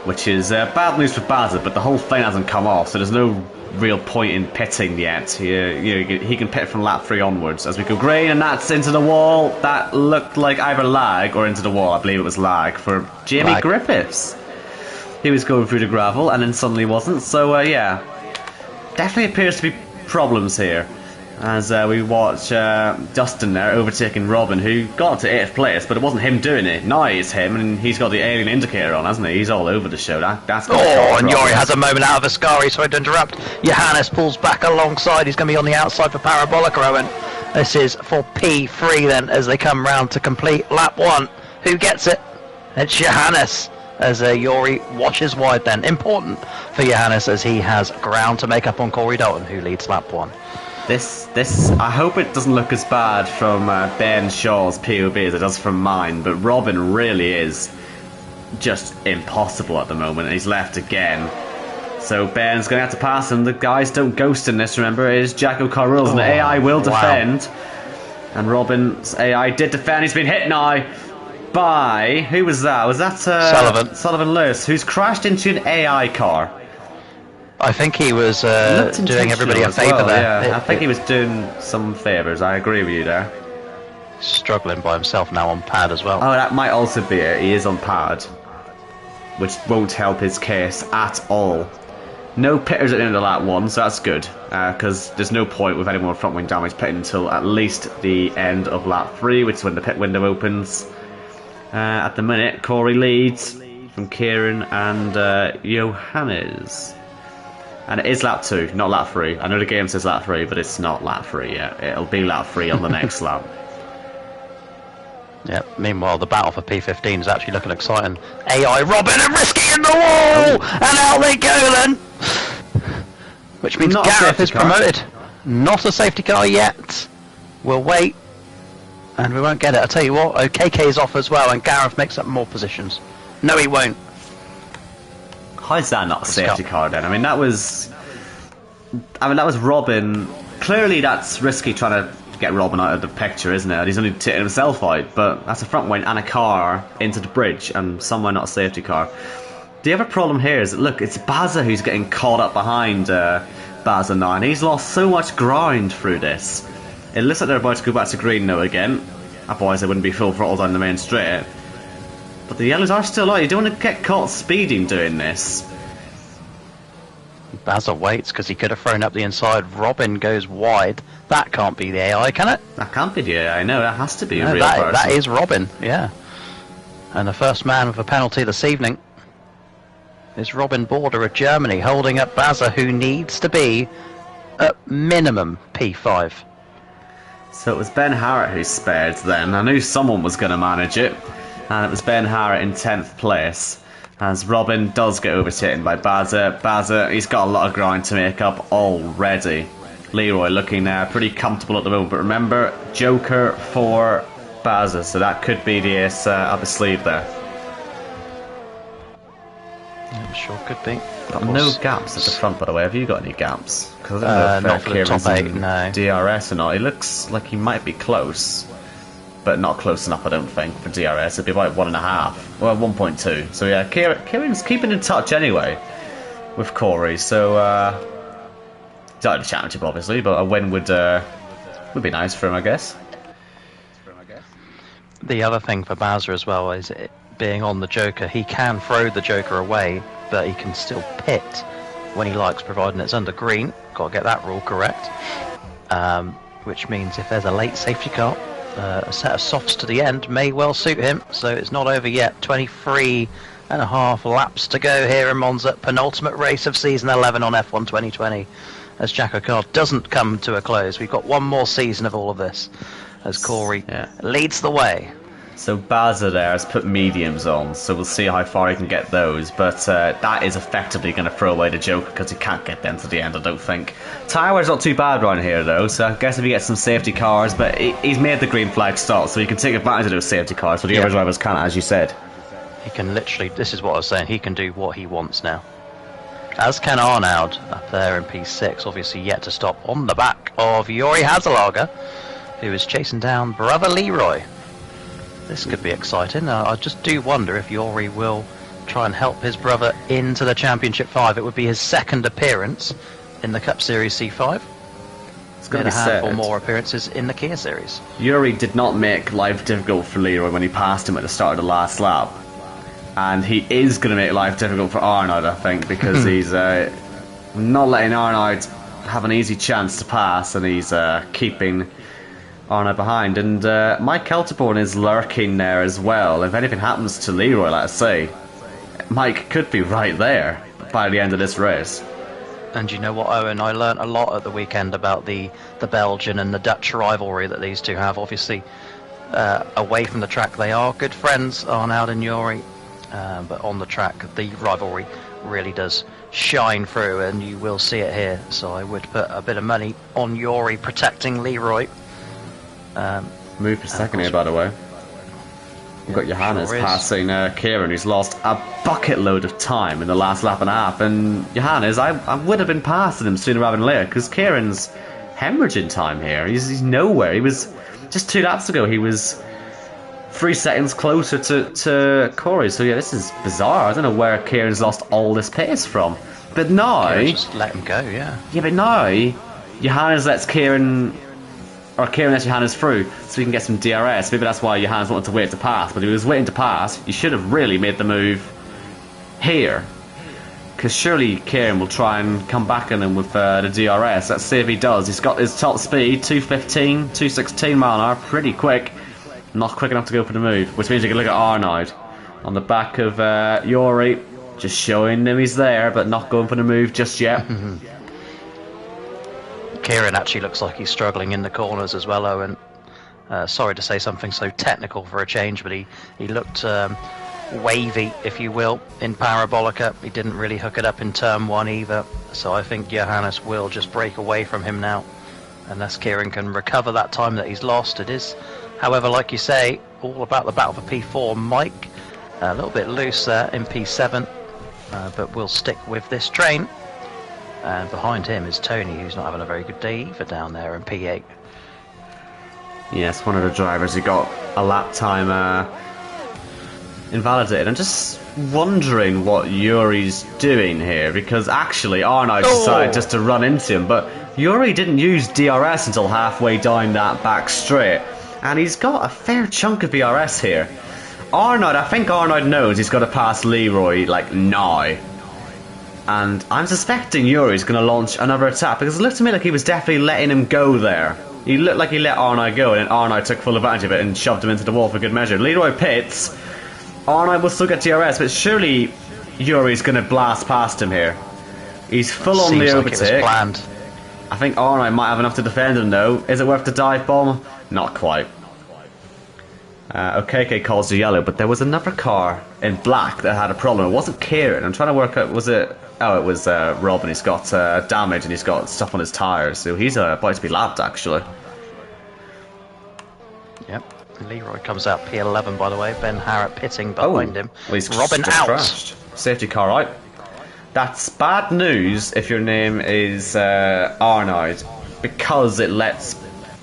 which is bad news for Bazza, but the whole thing hasn't come off, so there's no real point in pitting yet. He can pit from lap 3 onwards as we go green, and that's into the wall. That looked like either lag or into the wall. I believe it was lag for Jamie Griffiths. He was going through the gravel and then suddenly wasn't. So yeah, definitely appears to be problems here as we watch Dustin there overtaking Robin, who got to 8th place, but it wasn't him doing it. Now it's him, and he's got the alien indicator on, hasn't he? He's all over the show. That's and Yori has a moment out of Ascari, sorry to interrupt. Johannes pulls back alongside. He's going to be on the outside for Parabolic, Owen. This is for P3 then, as they come round to complete lap 1. Who gets it? It's Johannes, as Yori watches wide then. Important for Johannes, as he has ground to make up on Corey Dalton, who leads lap 1. This, I hope it doesn't look as bad from Ben Shaw's POV as it does from mine, but Robin really is just impossible at the moment, and he's left again. So Ben's going to have to pass him. The guys don't ghost in this, remember, it is JACKOCAR rules, and the AI will defend. And Robin's AI did defend. He's been hit now by, who was that? Was that Sullivan Lewis, who's crashed into an AI car. I think he was doing everybody a favour there. Yeah. I think he was doing some favours. I agree with you there. Struggling by himself now on pad as well. Oh, that might also be it. He is on pad, which won't help his case at all. No pitters at the end of lap 1, so that's good, because there's no point with anyone with front wing damage pitting until at least the end of lap 3, which is when the pit window opens. At the minute, Corey leads from Kieran and Johannes. And it is lap 2, not lap 3. I know the game says lap 3, but it's not lap 3 yet. It'll be lap 3 on the next lap. Yeah, meanwhile, the battle for P15 is actually looking exciting. AI Robin and Risky in the wall! And out they go then! Which means Gareth is promoted. Not a safety car yet. We'll wait. And we won't get it. I'll tell you what, OKK's off as well, and Gareth makes up more positions. No, he won't. How is that not a safety car then? I mean, that was Robin. Clearly, that's risky trying to get Robin out of the picture, isn't it? He's only taking himself out, but that's a front wing and a car into the bridge, and somewhere not a safety car. The other problem here is that, look, it's Baza who's getting caught up behind Baza now, and he's lost so much ground through this. It looks like they're about to go back to green now again. Otherwise, they wouldn't be full throttle down the main straight. But the yellows are still out. You don't want to get caught speeding doing this. Baza waits because he could have thrown up the inside. Robin goes wide. That can't be the AI, can it? That can't be the AI. No, that has to be a No, real person. That is Robin, yeah. And the first man with a penalty this evening is Robin Border of Germany, holding up Baza, who needs to be at minimum P5. So it was Ben Harrett who spared then. I knew someone was going to manage it, and it was Ben Harrett in 10th place. As Robin does get overtaken by Baza. Baza, he's got a lot of ground to make up already. Leroy looking pretty comfortable at the moment, but remember, Joker for Baza, so that could be the ace up his sleeve there. I'm sure could be. Got no gaps at the front, by the way. Have you got any gaps? Because I don't know not for the top 8, no. DRS or not. He looks like he might be close, but not close enough, I don't think, for DRS. It'd be about 1.5, well, 1.2. So yeah, Kieran's keeping in touch anyway with Corey. So he's out of the championship, obviously, but a win would be nice for him, I guess. The other thing for Baza as well is being on the Joker. He can throw the Joker away, but he can still pit when he likes, providing it's under green. Got to get that rule correct. Which means if there's a late safety car, a set of softs to the end may well suit him. So it's not over yet. 23.5 laps to go here in Monza. Penultimate race of season 11 on F1 2020. As JACKOCAR doesn't come to a close. We've got one more season of all of this as Corey leads the way. So Baza there has put mediums on, so we'll see how far he can get those, but that is effectively going to throw away the Joker because he can't get them to the end, I don't think. Tyre wear's not too bad around here though, so I guess if he gets some safety cars, but he's made the green flag stop, so he can take advantage of those safety cars, but the other drivers can't, as you said. He can literally, this is what I was saying, he can do what he wants now. As can Arnaud up there in P6, obviously yet to stop on the back of Jori Hazelager, who is chasing down brother Leroy. This could be exciting. I just do wonder if Jori will try and help his brother into the Championship 5. It would be his second appearance in the Cup Series C5. It's going to be a handful more appearances in the Kia Series. Jori did not make life difficult for Leroy when he passed him at the start of the last lap. And he is going to make life difficult for Arnaud, I think, because he's not letting Arnaud have an easy chance to pass, and he's keeping Arnaud behind. And Mike Kelterborn is lurking there as well. If anything happens to Leroy, let's say, Mike could be right there by the end of this race. And you know what, Owen, I learnt a lot at the weekend about the Belgian and the Dutch rivalry that these two have. Obviously, away from the track they are good friends, Arnaud and Jori, but on the track the rivalry really does shine through, and you will see it here. So I would put a bit of money on Jori protecting Leroy. Move for second here, by the way. We've got Johannes passing Kieran, who's lost a bucket load of time in the last lap and a half. And Johannes, I would have been passing him sooner rather than later, because Kieran's hemorrhaging time here. He's nowhere. He was just 2 laps ago. He was 3 seconds closer to Corey. So yeah, this is bizarre. I don't know where Kieran's lost all this pace from. But now, just let him go. Yeah, but now Johannes lets Kieran. Or Kieran lets Johannes through so he can get some DRS. Maybe that's why Johannes wanted to wait to pass. But if he was waiting to pass, you should have really made the move here. Because surely Kieran will try and come back on him with the DRS. Let's see if he does. He's got his top speed, 215, 216 mile an hour, pretty quick. Not quick enough to go for the move. Which means you can look at Arnaud on the back of Jori. Just showing him he's there, but not going for the move just yet. Kieran actually looks like he's struggling in the corners as well, Owen. Sorry to say something so technical for a change, but he looked wavy, if you will, in Parabolica. He didn't really hook it up in turn 1 either, so I think Johannes will just break away from him now. Unless Kieran can recover that time that he's lost. It is However, like you say, all about the battle for P4. Mike, a little bit loose there in P7, but we'll stick with this train. And behind him is Tony, who's not having a very good day either down there in P8. Yes, one of the drivers who got a lap time invalidated. I'm just wondering what Yuri's doing here, because actually Arnaud decided just to run into him, but Yuri didn't use DRS until halfway down that back straight, and he's got a fair chunk of DRS here. I think Arnaud knows he's got to pass Leroy, like, now. And I'm suspecting Yuri's going to launch another attack, because it looked to me like he was definitely letting him go there. He looked like he let Arnaud go, and then Arnaud took full advantage of it and shoved him into the wall for good measure. Leroy pits. Arnaud will still get DRS, but surely Yuri's going to blast past him here. He's full on the overtake. Seems like it was planned. I think Arnaud might have enough to defend him, though. Is it worth the dive bomb? Not quite. OKK calls the yellow, but there was another car in black that had a problem. It wasn't Kieran. I'm trying to work out, was it... Oh, it was Rob, and he's got damage, and he's got stuff on his tyres, so he's about to be lapped, actually. Yep. Leroy comes out P11, by the way. Ben Harrett pitting behind him. Well, he's Robin just out. crashed. Safety car out. That's bad news if your name is Arnaud, because it lets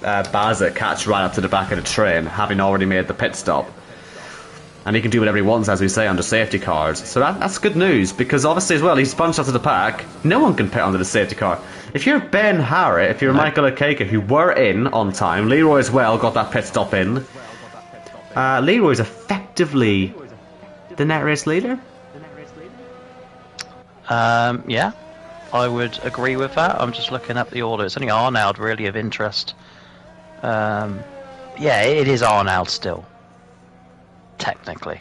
Baza catch right up to the back of the train, having already made the pit stop. And he can do whatever he wants, as we say, under safety cars. So that's good news, because obviously as well, he's punched out to the pack. No one can pit under the safety car. If you're Ben Harrett, if you're Michael Okeke, who were in on time, Leroy as well got that pit stop in. Leroy's effectively the net race leader? Yeah, I would agree with that. I'm just looking up the order. It's only Arnaud really of interest. Yeah, it is Arnaud still. Technically.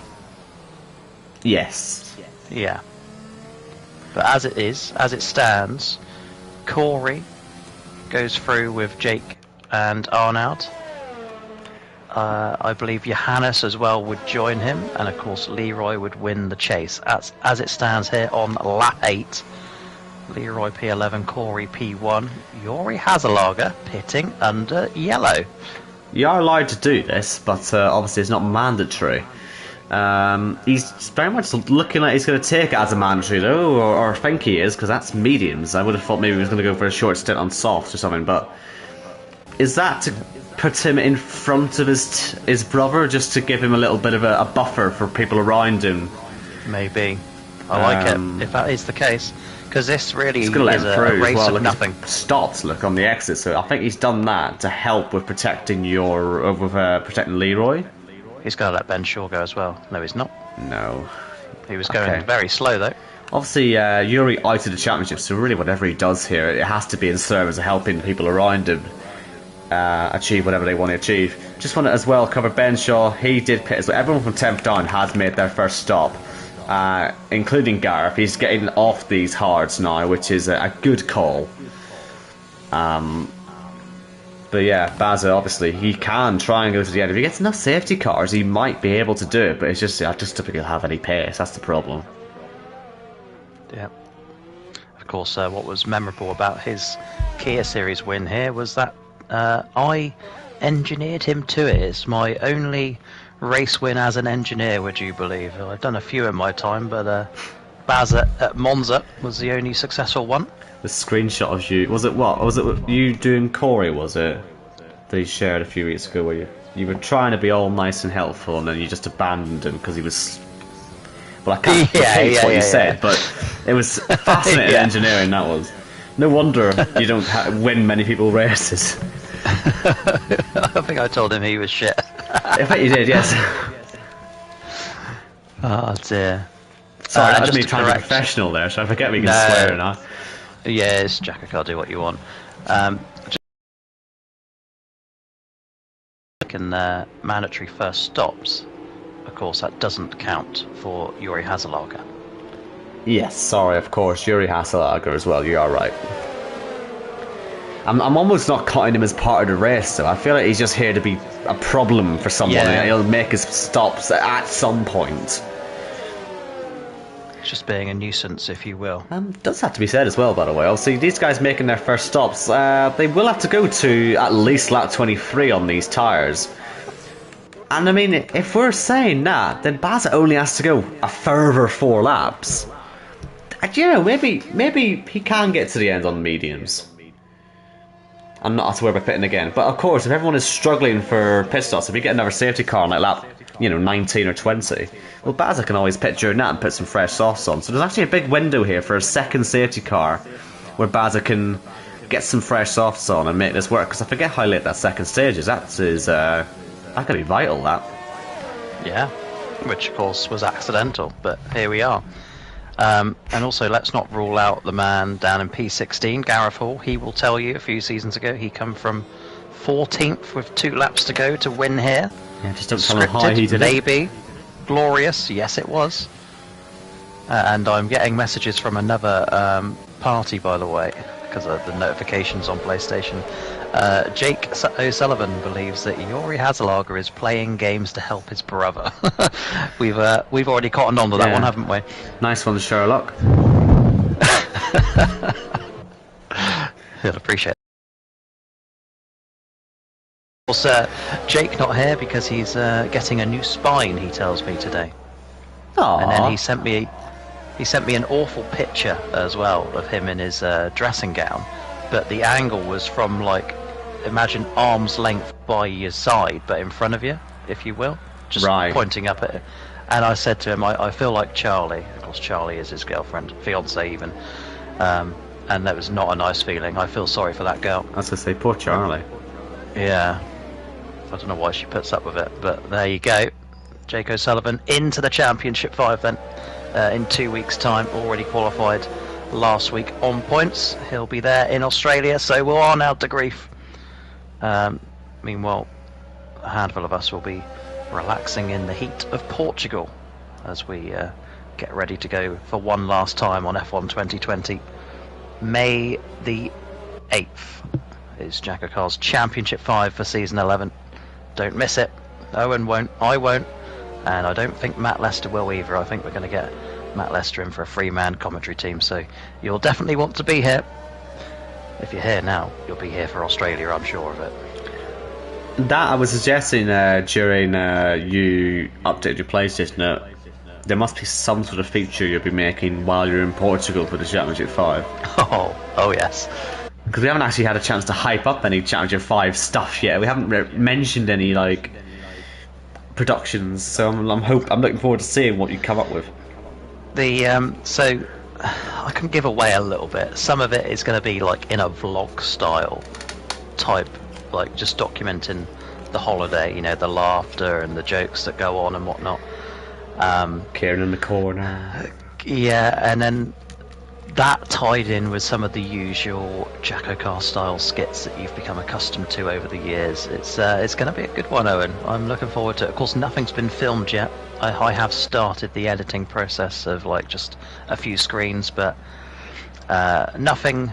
Yes. Yeah. But as it stands, Corey goes through with Jake and Arnaud. I believe Johannes as well would join him, and of course Leroy would win the chase. As it stands here on lap 8, Leroy P11, Corey P1, Yuri Hazelager pitting under yellow. You are allowed to do this, but obviously it's not mandatory. He's very much looking like he's going to take it as a mandatory, though, or think he is, because that's mediums. I would have thought maybe he was going to go for a short stint on softs or something, but is that to put him in front of his brother, just to give him a little bit of a buffer for people around him? Maybe. I like it, if that is the case. Because this really is a race well. of nothing. Stops, look, on the exit, so I think he's done that to help with protecting protecting Leroy. He's going to let Ben Shaw go as well. No, he's not. No. He was going very slow, though. Obviously, Yuri out of the championship, so really whatever he does here, it has to be in service of helping people around him achieve whatever they want to achieve. Just want to as well cover Ben Shaw. He did pit as well. Everyone from 10th down has made their first stop. Including Gareth. He's getting off these hards now, which is a good call. But yeah, Baza, obviously, he can try and go to the end. If he gets enough safety cars, he might be able to do it, but it's just, I just don't think he'll have any pace. That's the problem. Yeah. Of course, what was memorable about his Kia Series win here was that I engineered him to it. It's my only race win as an engineer, would you believe? I've done a few in my time, but Baz at Monza was the only successful one. The screenshot of you, was it you doing Corey, was it? That he shared a few weeks ago, where you were trying to be all nice and helpful, and then you just abandoned him because he was... Well, I can't repeat what you said, but it was fascinating engineering, that was. No wonder you don't win many people races. I think I told him he was shit. I bet you did, yes. Oh dear. Sorry, I didn't mean trying to be professional there, so I forget we can swear or not. Yes, JACKOCAR, do what you want. Mandatory first stops. Of course, that doesn't count for Yuri Hazelager. Yes, sorry, of course, Yuri Hazelager as well, you are right. I'm almost not counting him as part of the race, though. I feel like he's just here to be a problem for someone, and he'll make his stops at some point. Just being a nuisance, if you will. Does have to be said as well, by the way. Obviously, these guys making their first stops, they will have to go to at least lap 23 on these tyres. And I mean, if we're saying that, then Baza only has to go a further 4 laps. And, you know, maybe he can get to the end on the mediums. I'm not to worry about pitting again. But of course, if everyone is struggling for pit stops, if we get another safety car on like lap, 19 or 20, well, Baza can always pit during that and put some fresh softs on. So there's actually a big window here for a second safety car where Baza can get some fresh softs on and make this work. Because I forget how late that second stage is. That could be vital, that. Yeah, which of course was accidental, but here we are. And also, let's not rule out the man down in P16, Gareth Hall. He will tell you a few seasons ago he come from 14th with 2 laps to go to win here. Yeah, just don't tell him how he did maybe. Glorious, yes it was. And I'm getting messages from another party, by the way, because of the notifications on PlayStation. Jake O'Sullivan believes that Yuri Hazelager is playing games to help his brother. We've already cottoned on to that one, haven't we? Nice one, Sherlock. He'll appreciate it. Of course, Jake not here because he's getting a new spine, he tells me today. Aww. And then he sent me an awful picture as well of him in his dressing gown, but the angle was from, like, imagine arm's length by your side, but in front of you, if you will, just pointing up at it. And I said to him, I feel like Charlie. Of course, Charlie is his girlfriend, fiance even. And that was not a nice feeling. I feel sorry for that girl. I was going to say, poor Charlie. Yeah. I don't know why she puts up with it, but there you go. Jake O'Sullivan into the Championship 5 then, in 2 weeks' time. Already qualified last week on points. He'll be there in Australia, so we're on out to grief. Meanwhile, a handful of us will be relaxing in the heat of Portugal as we get ready to go for one last time on F1 2020. May the 8th is JACKOCAR's Championship 5 for Season 11. Don't miss it. Owen won't, I won't, and I don't think Matt Lester will either. I think we're going to get Matt Lester in for a 3-man commentary team, so you'll definitely want to be here. If you're here now, you'll be here for Australia, I'm sure of it. That I was suggesting during you updated your PlayStation note, there must be some sort of feature you'll be making while you're in Portugal for the Championship 5. Oh yes. Because we haven't actually had a chance to hype up any Championship 5 stuff yet. We haven't mentioned any like productions, so I'm looking forward to seeing what you come up with. So I can give away a little bit. Some of it is going to be like in a vlog style type, like just documenting the holiday, the laughter and the jokes that go on and whatnot. Kieran in the corner. Yeah, and then that tied in with some of the usual JACKOCAR style skits that you've become accustomed to over the years. It's going to be a good one, Owen. I'm looking forward to it. Of course, nothing's been filmed yet. I have started the editing process of like just a few screens, but nothing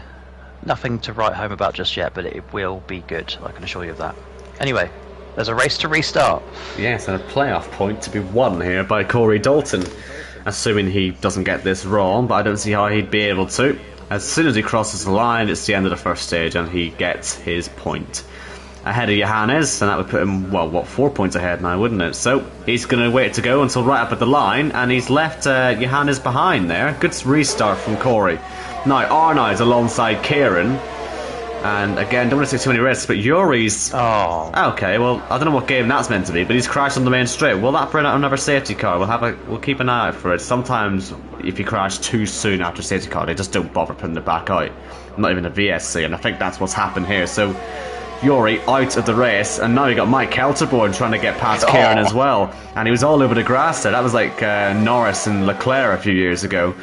to write home about just yet, but it will be good, I can assure you of that. Anyway, there's a race to restart. Yes, and a playoff point to be won here by Corey Dalton, assuming he doesn't get this wrong, but I don't see how he'd be able to. As soon as he crosses the line, it's the end of the first stage and he gets his point. Ahead of Johannes, and that would put him, 4 points ahead now, wouldn't it? So he's going to wait to go until right up at the line, and he's left Johannes behind there. Good restart from Corey. Now Arnaud's alongside Kieran, and again, don't want to say too many risks, but Yuri's... Oh. Okay, well, I don't know what game that's meant to be, but he's crashed on the main straight. Will that bring out another safety car? We'll keep an eye out for it. Sometimes, if you crash too soon after safety car, they just don't bother putting it back out. Not even a VSC, and I think that's what's happened here. So Yuri out of the race, and now you got Mike Kelterborn trying to get past Kieran as well, and he was all over the grass there. That was like Norris and Leclerc a few years ago.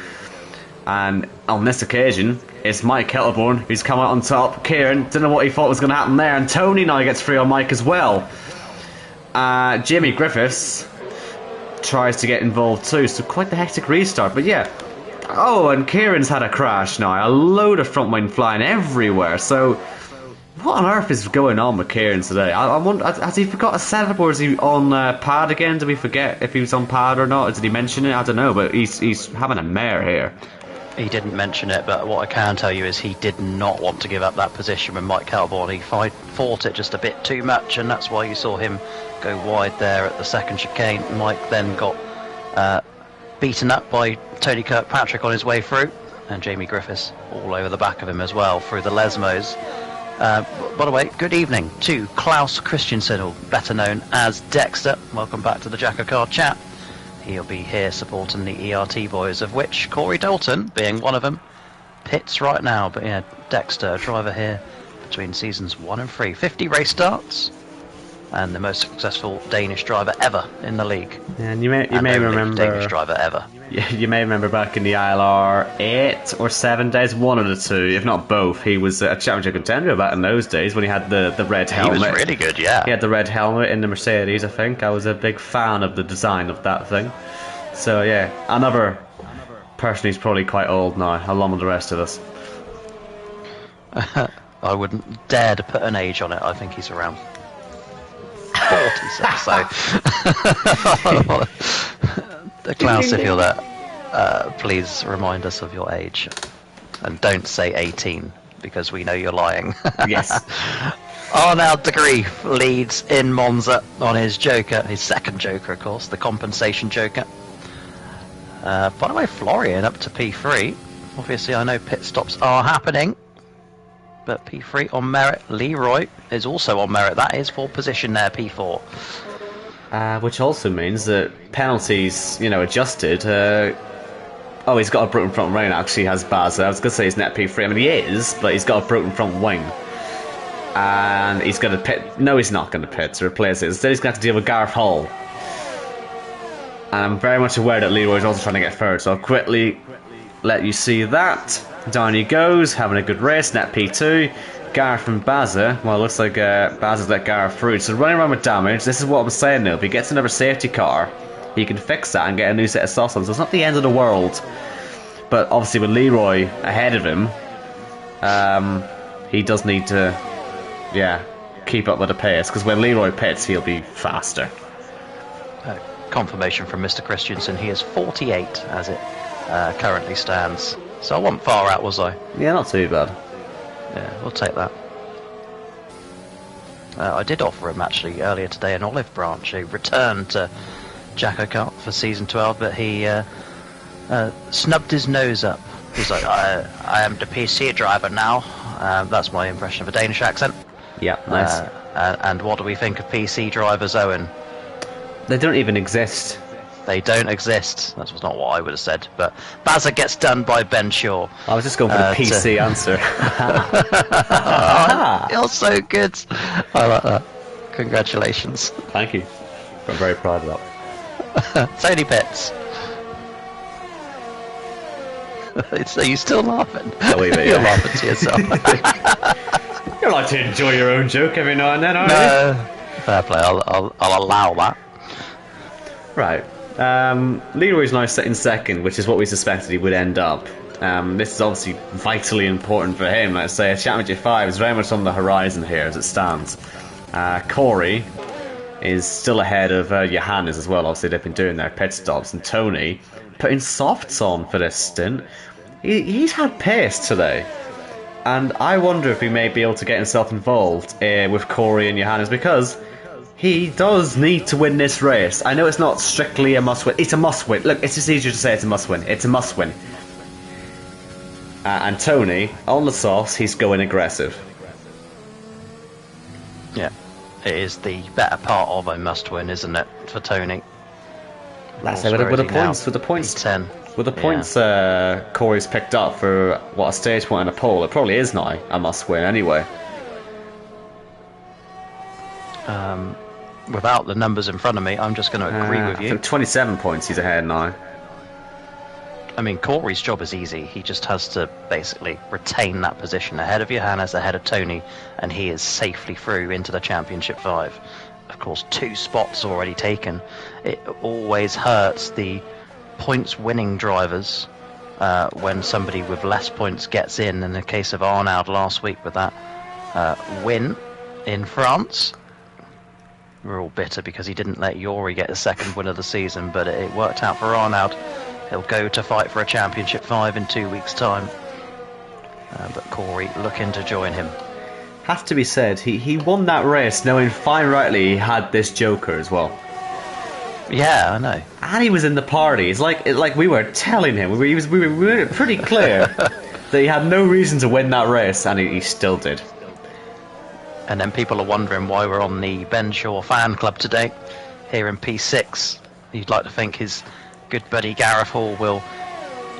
And on this occasion, it's Mike Kelterborn who's come out on top. Kieran didn't know what he thought was going to happen there, and Tony now gets free on Mike as well. Jamie Griffiths tries to get involved too, so quite the hectic restart. But yeah, and Kieran's had a crash now, a load of front wing flying everywhere. So what on earth is going on with Kieran today? I wonder, has he forgot a setup, or is he on pad again? Did we forget if he was on pad or not? Or did he mention it? I don't know, but he's having a mare here. He didn't mention it, but what I can tell you is he did not want to give up that position with Mike Calborn. He fought it just a bit too much, and that's why you saw him go wide there at the second chicane. Mike then got beaten up by Tony Kirkpatrick on his way through, and Jamie Griffiths all over the back of him as well through the Lesmos. By the way, good evening to Klaus Christensen, or better known as Dexter. Welcome back to the JACKOCAR chat. He'll be here supporting the ERT boys, of which Corey Dalton, being one of them, pits right now. But yeah, Dexter, a driver here between seasons 1 and 3. 50 race starts, and the most successful Danish driver ever in the league. Yeah, and you may remember Danish driver ever. You may remember back in the ILR 8 or 7 days, one of the two, if not both. He was a championship contender back in those days when he had the red helmet. He was really good, yeah. He had the red helmet in the Mercedes, I think. I was a big fan of the design of that thing. So yeah, another person who's probably quite old now, along with the rest of us. I wouldn't dare to put an age on it. I think he's around 40, so. Klaus, if you're there, please remind us of your age. And don't say 18, because we know you're lying. Yes. Arnaud de Grief leads in Monza on his Joker, his second Joker, of course, the compensation Joker. By the way, Florian up to P3. Obviously, I know pit stops are happening, but P3 on merit. Leroy is also on merit. That is for position there, P4. Which also means that penalties, adjusted. Oh, he's got a broken front wing, actually, has Baz. I was going to say he's net P3. I mean, he is, but he's got a broken front wing. And he's going to pit. No, he's not going to pit to replace it. Instead, he's going to have to deal with Gareth Hall. And I'm very much aware that Leroy's also trying to get third, so I'll quickly let you see that. Down he goes, having a good race, net P2. Gareth and Bazza, well, it looks like Bazza's let Gareth through. So running around with damage, this is what I'm saying though. If he gets another safety car, he can fix that and get a new set of softs on. So it's not the end of the world. But obviously with Leroy ahead of him, he does need to, keep up with the pace. Because when Leroy pits, he'll be faster. Confirmation from Mr. Christensen, he is 48 as it currently stands. So I wasn't far out, was I? Yeah, not too bad. Yeah, we'll take that. I did offer him actually earlier today an olive branch, a return to JACKOCAR for season 12, but he snubbed his nose up. He's like, I am the PC driver now. That's my impression of a Danish accent. Yeah, nice. And what do we think of PC drivers, Owen? They don't even exist. They don't exist. That's not what I would have said. But Bazza gets done by Ben Shaw. I was just going for the PC answer. Oh, you're so good. I like that. Congratulations. Thank you. I'm very proud of that. Tony Pitts. Are you still laughing? A wee bit, You're yeah. laughing to yourself. You like to enjoy your own joke every now and then, aren't you? Fair play. I'll allow that. Right. Leroy's now in second, which is what we suspected he would end up. This is obviously vitally important for him. Let's say Championship 5 is very much on the horizon here as it stands. Corey is still ahead of Johannes as well. Obviously they've been doing their pit stops, and Tony putting softs on for this stint. He's had pace today, and I wonder if he may be able to get himself involved with Corey and Johannes, because he does need to win this race. I know it's not strictly a must-win. It's a must-win. Look, it's just easier to say it's a must-win. It's a must-win. And Tony, on the softs, he's going aggressive. Yeah, it is the better part of a must-win, isn't it, for Tony? Let's say with the points, P10. With the points Corey's picked up for what, a stage point and a pole, it probably is now a must-win anyway. Without the numbers in front of me, I'm just going to agree with you. I think 27 points he's ahead now. I mean, Corey's job is easy. He just has to basically retain that position ahead of Johannes, ahead of Tony, and he is safely through into the Championship 5. Of course, 2 spots already taken. It always hurts the points-winning drivers when somebody with less points gets in the case of Arnaud last week with that win in France. We're all bitter because he didn't let Yori get the second win of the season, but it worked out for Arnaud. He'll go to fight for a Championship 5 in 2 weeks' time. But Corey looking to join him. Has to be said, he won that race knowing fine rightly he had this Joker as well. Yeah, I know. And he was in the party. It's like we were telling him. We were pretty clear that he had no reason to win that race, and he still did. And then people are wondering why we're on the Ben Shaw fan club today, here in P6. You'd like to think his good buddy Gareth Hall will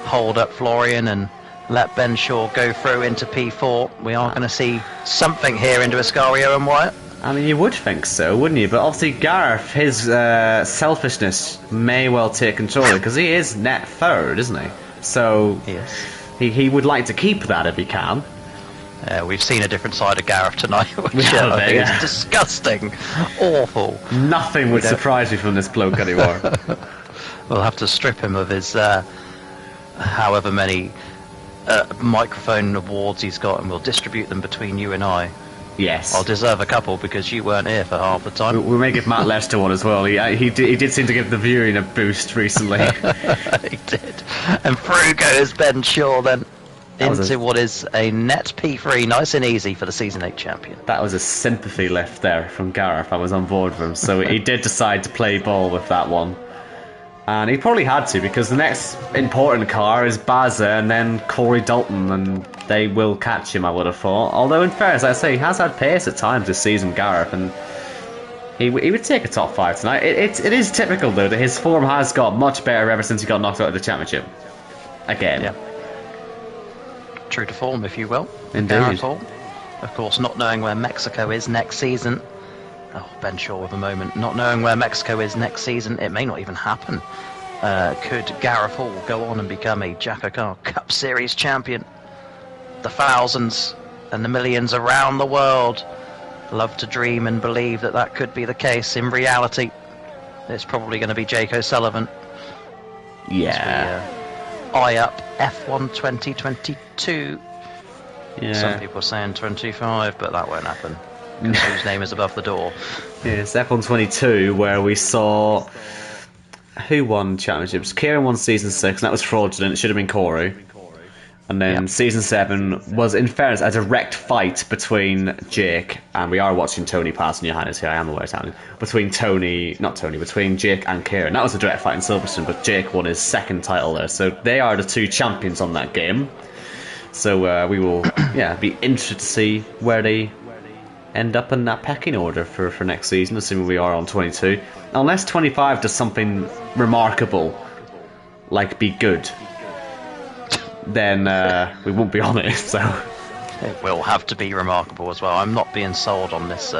hold up Florian and let Ben Shaw go through into P4. We are going to see something here into Ascario and Wyatt. I mean, you would think so, wouldn't you? But obviously Gareth, his selfishness may well take control, because he is net third, isn't he? So yes. he would like to keep that if he can. We've seen a different side of Gareth tonight, which I think is disgusting, awful. Nothing would surprise me from this bloke anymore. We'll have to strip him of his however many microphone awards he's got, and we'll distribute them between you and I. Yes. I'll deserve a couple because you weren't here for half the time. We may give Matt Lester one as well. He did seem to give the viewing a boost recently. He did. And through goes Ben Shaw then into what is a net P3, nice and easy for the Season 8 champion. That was a sympathy lift there from Gareth. I was on board with him. So he did decide to play ball with that one. And he probably had to, because the next important car is Baza and then Corey Dalton, and they will catch him, I would have thought. Although, in fairness, like I say, he has had pace at times this season, Gareth, and he would take a top 5 tonight. It is typical, though, that his form has got much better ever since he got knocked out of the championship. Again. Yeah. True to form, if you will. Indeed. Of course, not knowing where Mexico is next season. Oh, Ben Shaw with a moment. Not knowing where Mexico is next season, it may not even happen. Could Gareth Hall go on and become a JACKOCAR Cup Series champion? The thousands and the millions around the world love to dream and believe that that could be the case. In reality, it's probably going to be Jake O'Sullivan. Yeah. Eye up F1 2022. Yeah. Some people are saying 25, but that won't happen. Whose name is above the door? Yes, F1 22, where we saw who won championships. Kieran won season 6, and that was fraudulent. It should have been Corey. And then season 7 was, in fairness, a direct fight between Jake, and we are watching Tony pass and Johannes here. I am aware it's happening. Between Jake and Kieran. That was a direct fight in Silverstone, but Jake won his second title there. So they are the two champions on that game. So we will, be interested to see where they end up in that pecking order for next season, assuming we are on 22. Unless 25 does something remarkable, like be good, then we won't be on it, so... It will have to be remarkable as well. I'm not being sold on this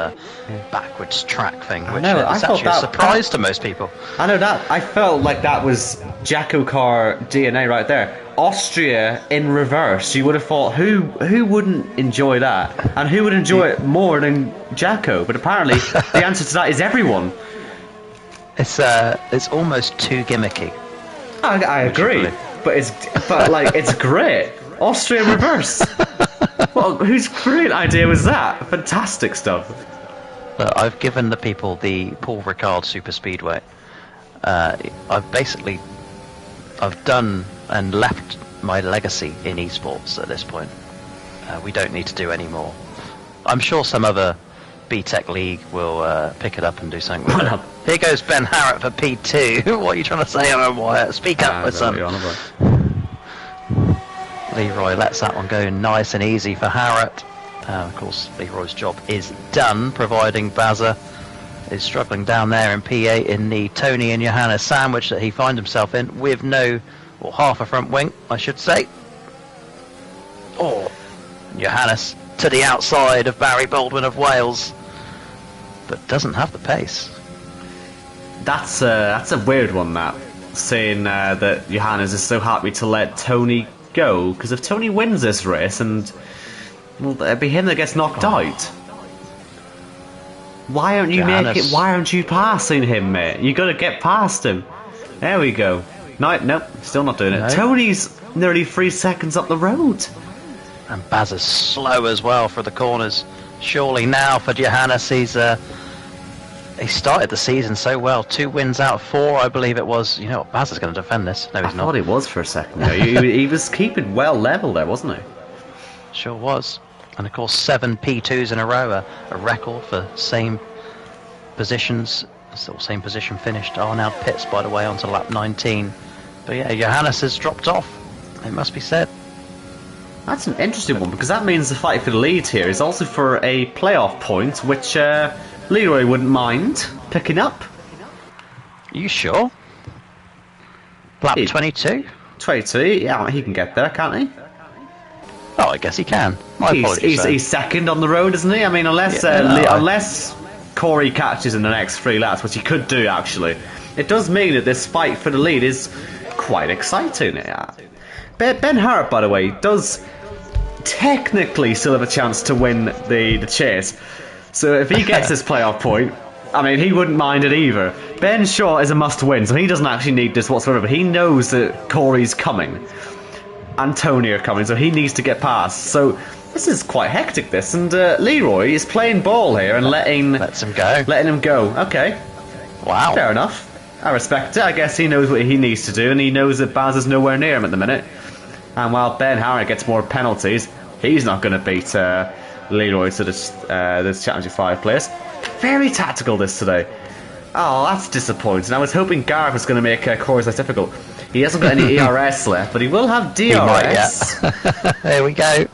backwards track thing, which is actually a surprise to most people. I know that. I felt like that was JACKOCAR DNA right there. Austria in reverse. You would have thought, who wouldn't enjoy that? And who would enjoy it more than Jacko? But apparently, the answer to that is everyone. It's almost too gimmicky. I agree. But it's great. Austria in reverse. Well, whose brilliant idea was that? Fantastic stuff. Look, I've given the people the Paul Ricard Super Speedway. I've done and left my legacy in esports at this point. We don't need to do any more. I'm sure some other BTEC league will pick it up and do something with it. Here goes Ben Harrett for P2. What are you trying to say, Owen Wyatt? Speak up, my son. Leroy lets that one go nice and easy for Harrett. Of course, Leroy's job is done, providing Baza is struggling down there in P8 in the Tony and Johannes sandwich that he finds himself in with half a front wing, I should say. Oh, Johannes to the outside of Barry Baldwin of Wales, but doesn't have the pace. That's a weird one, that, saying that Johannes is so happy to let Tony go, because if Tony wins this race, and it'd be him that gets knocked out. Why aren't you passing him, mate? You got to get past him. There we go. Nope, still not doing it. No. Tony's nearly 3 seconds up the road. And Baz is slow as well for the corners. Surely now for Johannes, he's he started the season so well. 2 wins out of 4, I believe it was. You know what, Baz is going to defend this. No, he's I not. thought he was for a second. He was keeping well level there, wasn't he? Sure was. And of course, 7 P2s in a row, a record for same positions, still same position finished. Arnoud pits, by the way, onto lap 19. But yeah, Johannes has dropped off, it must be said. That's an interesting one, because that means the fight for the lead here is also for a playoff point, which Leroy wouldn't mind picking up. Are you sure? Lap 22? 22, yeah, he can get there, can't he? Oh, I guess he can. He's second on the road, isn't he? I mean, unless Corey catches in the next 3 laps, which he could do, actually, it does mean that this fight for the lead is quite exciting. Yeah. Ben Harrop, by the way, does technically still have a chance to win the chase. So if he gets this playoff point, I mean, he wouldn't mind it either. Ben Shaw is a must-win, so he doesn't actually need this whatsoever, but he knows that Corey's coming. And Tony are coming, so he needs to get past. So this is quite hectic, this. And Leroy is playing ball here and letting him go. Okay. Wow. Fair enough. I respect it. I guess he knows what he needs to do, and he knows that Baz is nowhere near him at the minute. And while Ben Harrop gets more penalties, he's not going to beat Leroy to this Championship 5 place. Very tactical this today. Oh, that's disappointing. I was hoping Gareth was going to make Corey's less difficult. He hasn't got any ERS left, but he will have DRS. He might, yeah. There we go.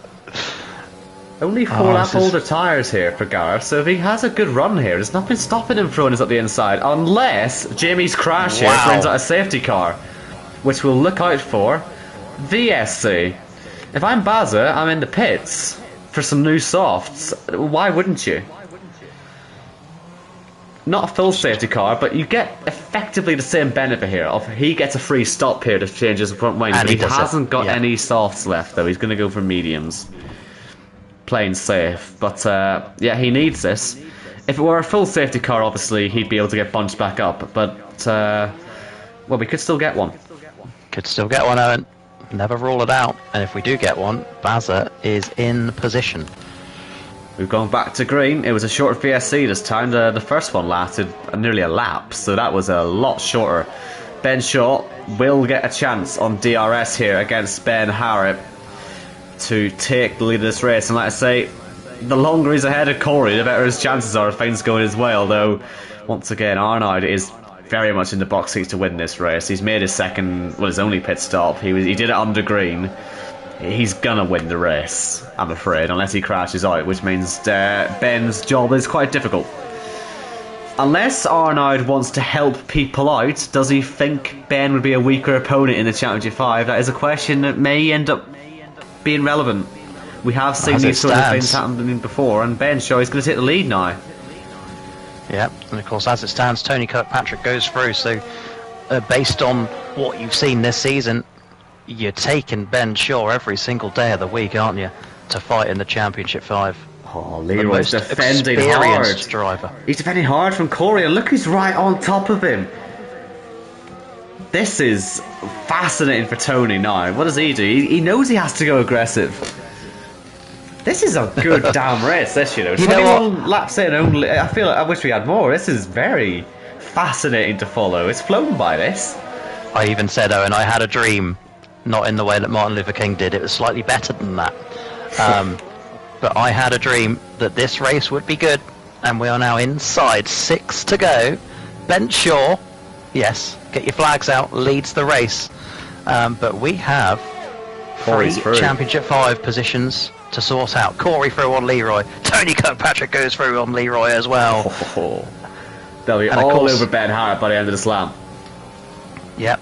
Only 4 lap older tyres here for Gareth, so if he has a good run here, there's nothing stopping him throwing us up the inside, unless Jamie's crash here brings out a safety car, which we'll look out for. VSC. If I'm Baza, I'm in the pits for some new softs. Why wouldn't you? Not a full safety car, but you get effectively the same benefit here. He gets a free stop here to change his front wing, but he hasn't got any softs left, though. He's going to go for mediums. Playing safe, but yeah, he needs this. If it were a full safety car, obviously he'd be able to get bunched back up, but well, we could still get one. Could still get one, Owen. Never rule it out. And if we do get one, Baza is in position. We've gone back to green. It was a shorter VSC this time. The first one lasted nearly a lap, so that was a lot shorter. Ben Shaw will get a chance on DRS here against Ben Harrop to take the lead of this race. And like I say, the longer he's ahead of Corey, the better his chances are of things going his way. Although, once again, Arnoud is very much in the box seats to win this race. He's made his his only pit stop. He did it under green. He's gonna win the race, I'm afraid, unless he crashes out, which means Ben's job is quite difficult. Unless Arnoud wants to help people out, does he think Ben would be a weaker opponent in the Championship 5? That is a question that may end up being relevant. We have seen these sort of things happening before, and Ben Shaw is going to take the lead now. Yeah, and of course, as it stands, Tony Kirkpatrick goes through. So, based on what you've seen this season, you're taking Ben Shaw every single day of the week, aren't you, to fight in the Championship 5? Oh, Leroy's defending hard. Driver. He's defending hard from Corey, and look who's right on top of him. This is fascinating for Tony now. What does he do? He knows he has to go aggressive. This is a good damn race, this, you know. 21 laps in only. I feel like I wish we had more. This is very fascinating to follow. It's flown by this. I even said, Owen, I had a dream. Not in the way that Martin Luther King did. It was slightly better than that. But I had a dream that this race would be good. And we are now inside 6 to go. Ben Shaw, yes, get your flags out, leads the race. But we have 3 Championship 5 positions to sort out. Corey through on Leroy. Tony Kirkpatrick goes through on Leroy as well. They'll be all over Ben Harrop by the end of the slam. Yep.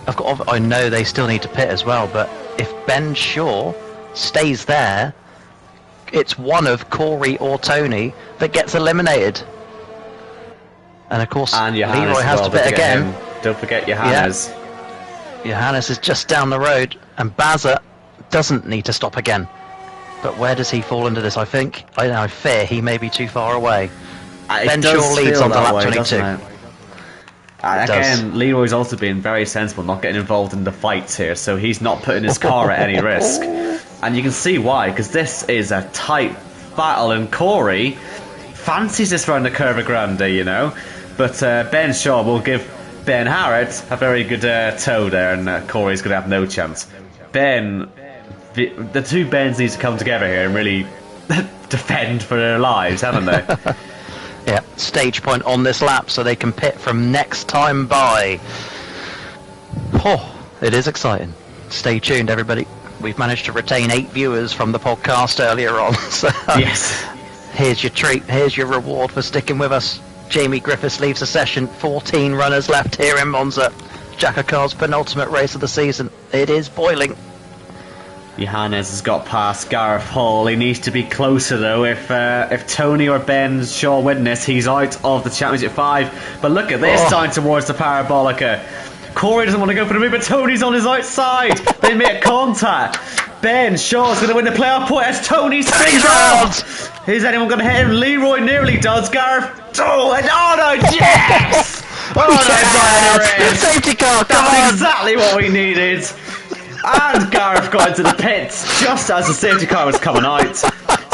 I know they still need to pit as well, but if Ben Shaw stays there, it's one of Corey or Tony that gets eliminated. And of course, Leroy has to pit again. Don't forget Johannes. Yeah. Johannes is just down the road, and Baza doesn't need to stop again. But where does he fall into this? I fear he may be too far away. Ben Shaw leads on to lap 22. Again, Leroy's also been very sensible, not getting involved in the fights here, so he's not putting his car at any risk. And you can see why, because this is a tight battle, and Corey fancies this round the Curva Grande, you know. But Ben Shaw will give Ben Harrett a very good toe there, and Corey's going to have no chance. Ben, the two Bens need to come together here and really defend for their lives, haven't they? Yeah, stage point on this lap so they can pit from next time by. Oh, it is exciting. Stay tuned, everybody. We've managed to retain 8 viewers from the podcast earlier on. So, yes. Here's your treat. Here's your reward for sticking with us. Jamie Griffiths leaves the session. 14 runners left here in Monza. JACKOCAR's penultimate race of the season. It is boiling. Johannes has got past Gareth Hall. He needs to be closer though. If Tony or Ben Shaw win this, he's out of the Championship 5. But look at this down towards the Parabolica. Corey doesn't want to go for the move, but Tony's on his outside. They make contact. Ben Shaw's going to win the playoff point as Tony spins off. Is anyone going to hit him? Leroy nearly does. Gareth. Oh no, yes! Oh no, yes! Safety car, that's exactly what we needed. And Gareth got into the pits just as the safety car was coming out.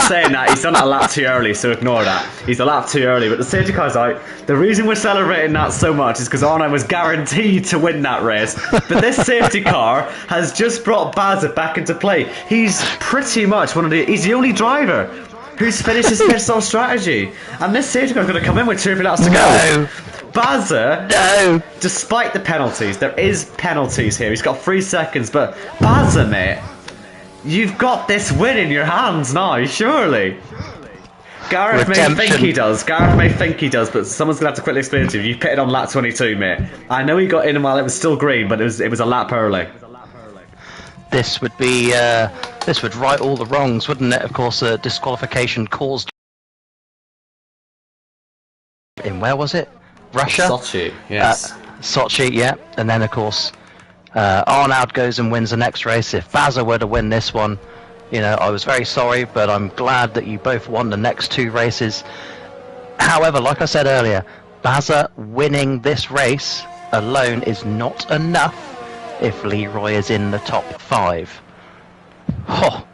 Saying that, he's done it a lap too early, so ignore that. He's a lap too early, but the safety car's out. The reason we're celebrating that so much is because Arno was guaranteed to win that race. But this safety car has just brought Bazza back into play. He's pretty much he's the only driver who's finished his pit stop strategy. And this safety car's going to come in with 2 laps to go. Bazza, despite the penalties, there is penalties here. He's got 3 seconds, but Bazza, mate, you've got this win in your hands now, surely. Gareth may think he does. But someone's going to have to quickly explain it to you. You pitted on lap 22, mate. I know he got in while it was still green, but it was a lap early. This would be this would right all the wrongs, wouldn't it? Of course, disqualification caused in where was it? Russia? Sochi, yes. Sochi, yeah. And then, of course, Arnaud goes and wins the next race. If Bazza were to win this one, you know, I was very sorry, but I'm glad that you both won the next 2 races. However, like I said earlier, Bazza winning this race alone is not enough if Leroy is in the top 5. Oh,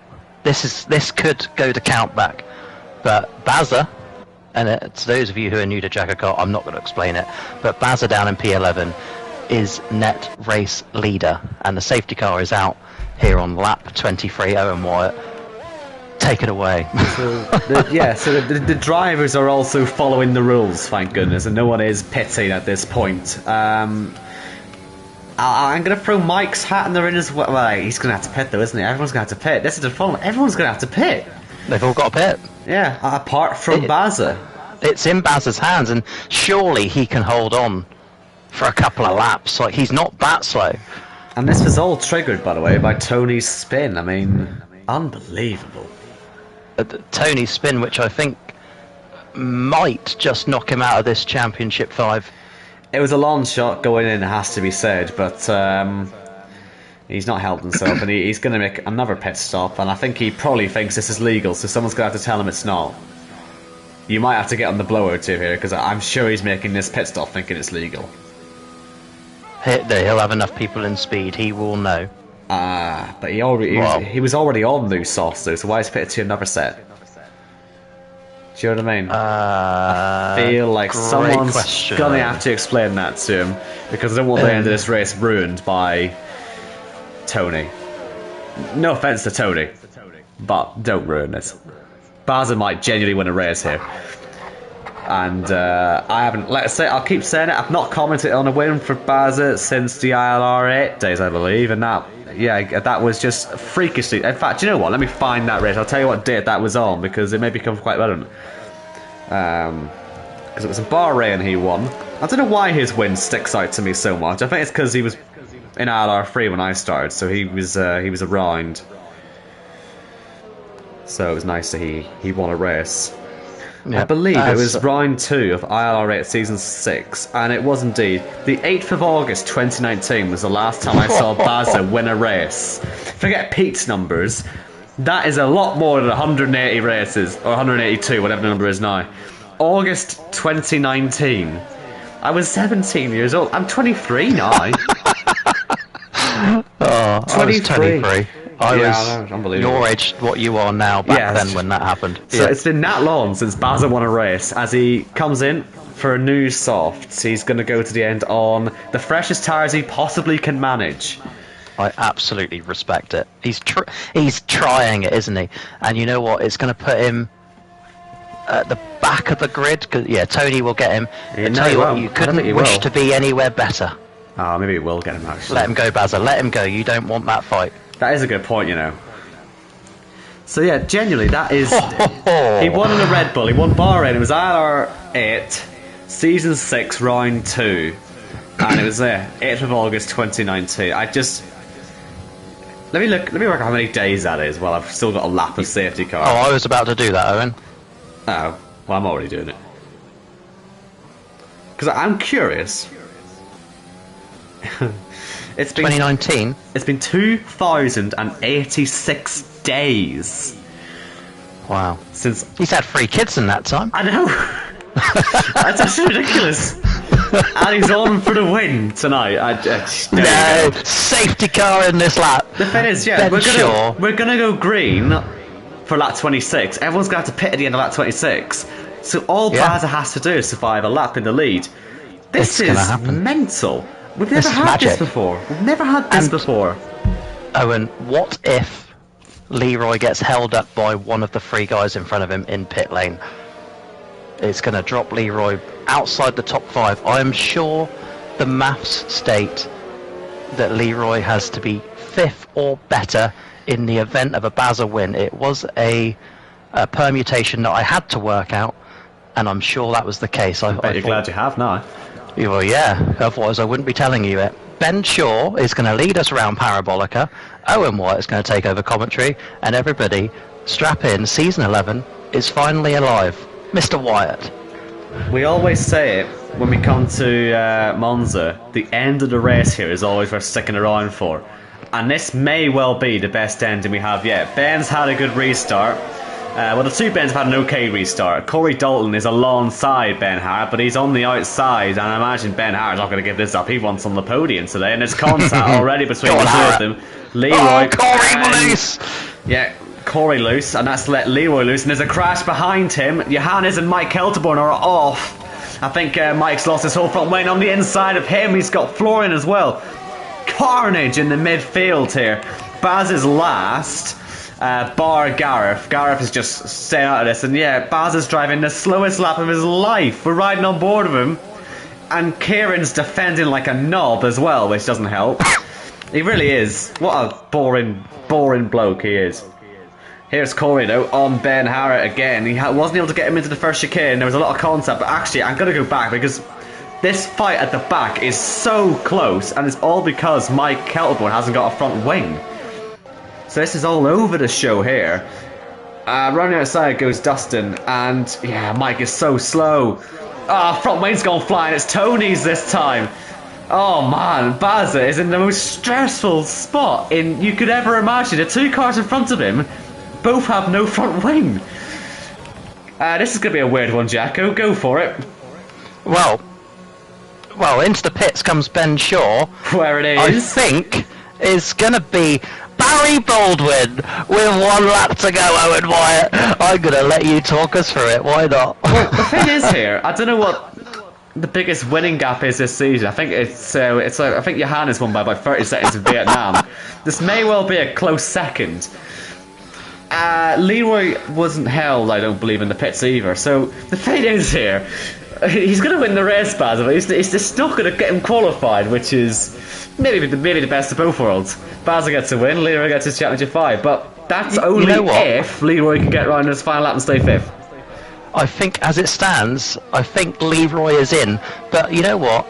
this could go to count back. But Bazza, and to those of you who are new to JACKOCAR, I'm not going to explain it, but Bazza down in P11 is net race leader, and the safety car is out here on lap 23. Owen Wyatt, take it away. So the drivers are also following the rules, thank goodness, and no one is pitting at this point. I'm going to throw Mike's hat in the ring as well. Well, he's going to have to pit though, isn't he? Everyone's going to have to pit. This is the problem. Everyone's going to have to pit. They've all got a pit. Yeah, apart from Bazza. It's in Bazza's hands, and surely he can hold on for a couple of laps. Like, he's not that slow. And this was all triggered, by the way, by Tony's spin. I mean, unbelievable. Tony's spin, which I think might just knock him out of this Championship 5. It was a long shot going in, it has to be said, but he's not helped himself, and he's going to make another pit stop, and I think he probably thinks this is legal, so someone's going to have to tell him it's not. You might have to get on the blower too here, because I'm sure he's making this pit stop thinking it's legal. He'll have enough people in speed, he will know. But he was already on loose sauce though, so why is pitted to another set? Do you know what I mean? I feel like someone's gonna have to explain that to him, because I don't want the end of this race ruined by Tony. No offense to Tony, but don't ruin this. Bazza might genuinely win a race here. And I haven't, let's say, I'll keep saying it, I've not commented on a win for Bazza since the ILR 8 days, I believe, and that was just freakishly. In fact, you know what, let me find that race, I'll tell you what date that was on, because it may become quite relevant. Because it was in Bahrain he won. I don't know why his win sticks out to me so much. I think it's because he was in ILR 3 when I started, so he was around. So it was nice that he won a race. Yep. I believe it was round 2 of ILR 8 season 6, and it was indeed the 8th of August 2019 was the last time I saw Bazza win a race. Forget Pete's numbers, that is a lot more than 180 races, or 182, whatever the number is now. August 2019. I was 17 years old. I'm 23 now. 23. I Yeah, was I know, unbelievable. your age, what you are now, back then when that happened. So it's been that long since Baza won a race. As he comes in for a new softs, he's going to go to the end on the freshest tyres he possibly can manage. I absolutely respect it. He's trying it, isn't he? And you know what? It's going to put him at the back of the grid. Cause, yeah, Tony will get him. Yeah, But no, tell he you what, won't. you I don't couldn't think he wish will. to be anywhere better. Oh, maybe it will get him actually. Let him go, Bazza. Let him go. You don't want that fight. That is a good point, you know. So yeah, genuinely, that is... He won in a Red Bull. He won Bahrain. It was IR8, Season 6, Round 2. And it was there, 8th of August 2019. I just... Let me work out how many days that is while I've still got a lap of safety car. Oh, I was about to do that, Owen. Oh, well, I'm already doing it. Because I'm curious. It's been 2019. It's been 2,086 days Wow. since... He's had 3 kids in that time. I know. That's actually ridiculous. And he's on for the win tonight. No, safety car in this lap. The thing is, yeah, we're gonna go green for lap 26. Everyone's gonna have to pit at the end of lap 26. So all Baza has to do is survive a lap in the lead. This is mental. We've never had this before. We've never had this before. Owen, what if Leroy gets held up by one of the 3 guys in front of him in pit lane? It's going to drop Leroy outside the top 5. I am sure the maths state that Leroy has to be 5th or better in the event of a Baza win. It was a permutation that I had to work out, and I'm sure that was the case. I bet you're glad you have now. Well, yeah, otherwise I wouldn't be telling you it. Ben Shaw is going to lead us around Parabolica. Owen White is going to take over commentary, and everybody, strap in. Season 11 is finally alive. Mr. Wyatt. We always say it when we come to Monza. The end of the race here is always worth sticking around for. And this may well be the best ending we have yet. Ben's had a good restart. Well, the 2 Bens have had an okay restart. Corey Dalton is alongside Ben Hart, but he's on the outside, and I imagine Ben Hart's not going to give this up. He wants on the podium today, and there's contact already between the 2 of them. Leroy... Corey loose! Yeah, Corey loose, and that's let Leroy loose, and there's a crash behind him. Johannes and Mike Kelterborn are off. I think Mike's lost his whole front wing. On the inside of him, he's got Florian as well. Carnage in the midfield here. Baz is last. Bar Gareth. Gareth is just staying out of this, and yeah, Baz is driving the slowest lap of his life. We're riding on board of him, and Kieran's defending like a knob as well, which doesn't help. He really is. What a boring bloke he is. Here's Corey though on Ben Harrett again. He wasn't able to get him into the first chicane. There was a lot of contact, but actually I'm going to go back because this fight at the back is so close, and it's all because Mike Kelterborn hasn't got a front wing. So this is all over the show here. Running outside goes Dustin, and yeah, Mike is so slow. Front wing's gone flying. It's Tony's this time. Oh man, Baza is in the most stressful spot you could ever imagine. The 2 cars in front of him both have no front wing. This is going to be a weird one, Jacko. Go for it. Well, into the pits comes Ben Shaw. Where it is. I think it's going to be Barry Baldwin with 1 lap to go, Owen Wyatt. I'm going to let you talk us through it. Why not? Well, the thing is here, I don't know what the biggest winning gap is this season. I think I think Johannes won by about 30 seconds in Vietnam. This may well be a close second. Leroy wasn't held, I don't believe, in the pits either. So the thing is here, he's going to win the race, Baz, but it's just not going to get him qualified, which is maybe the best of both worlds. Baz gets a win, Leroy gets his Championship 5, but that's only if Leroy can get around his final lap and stay 5th. I think, as it stands, I think Leroy is in, but you know what?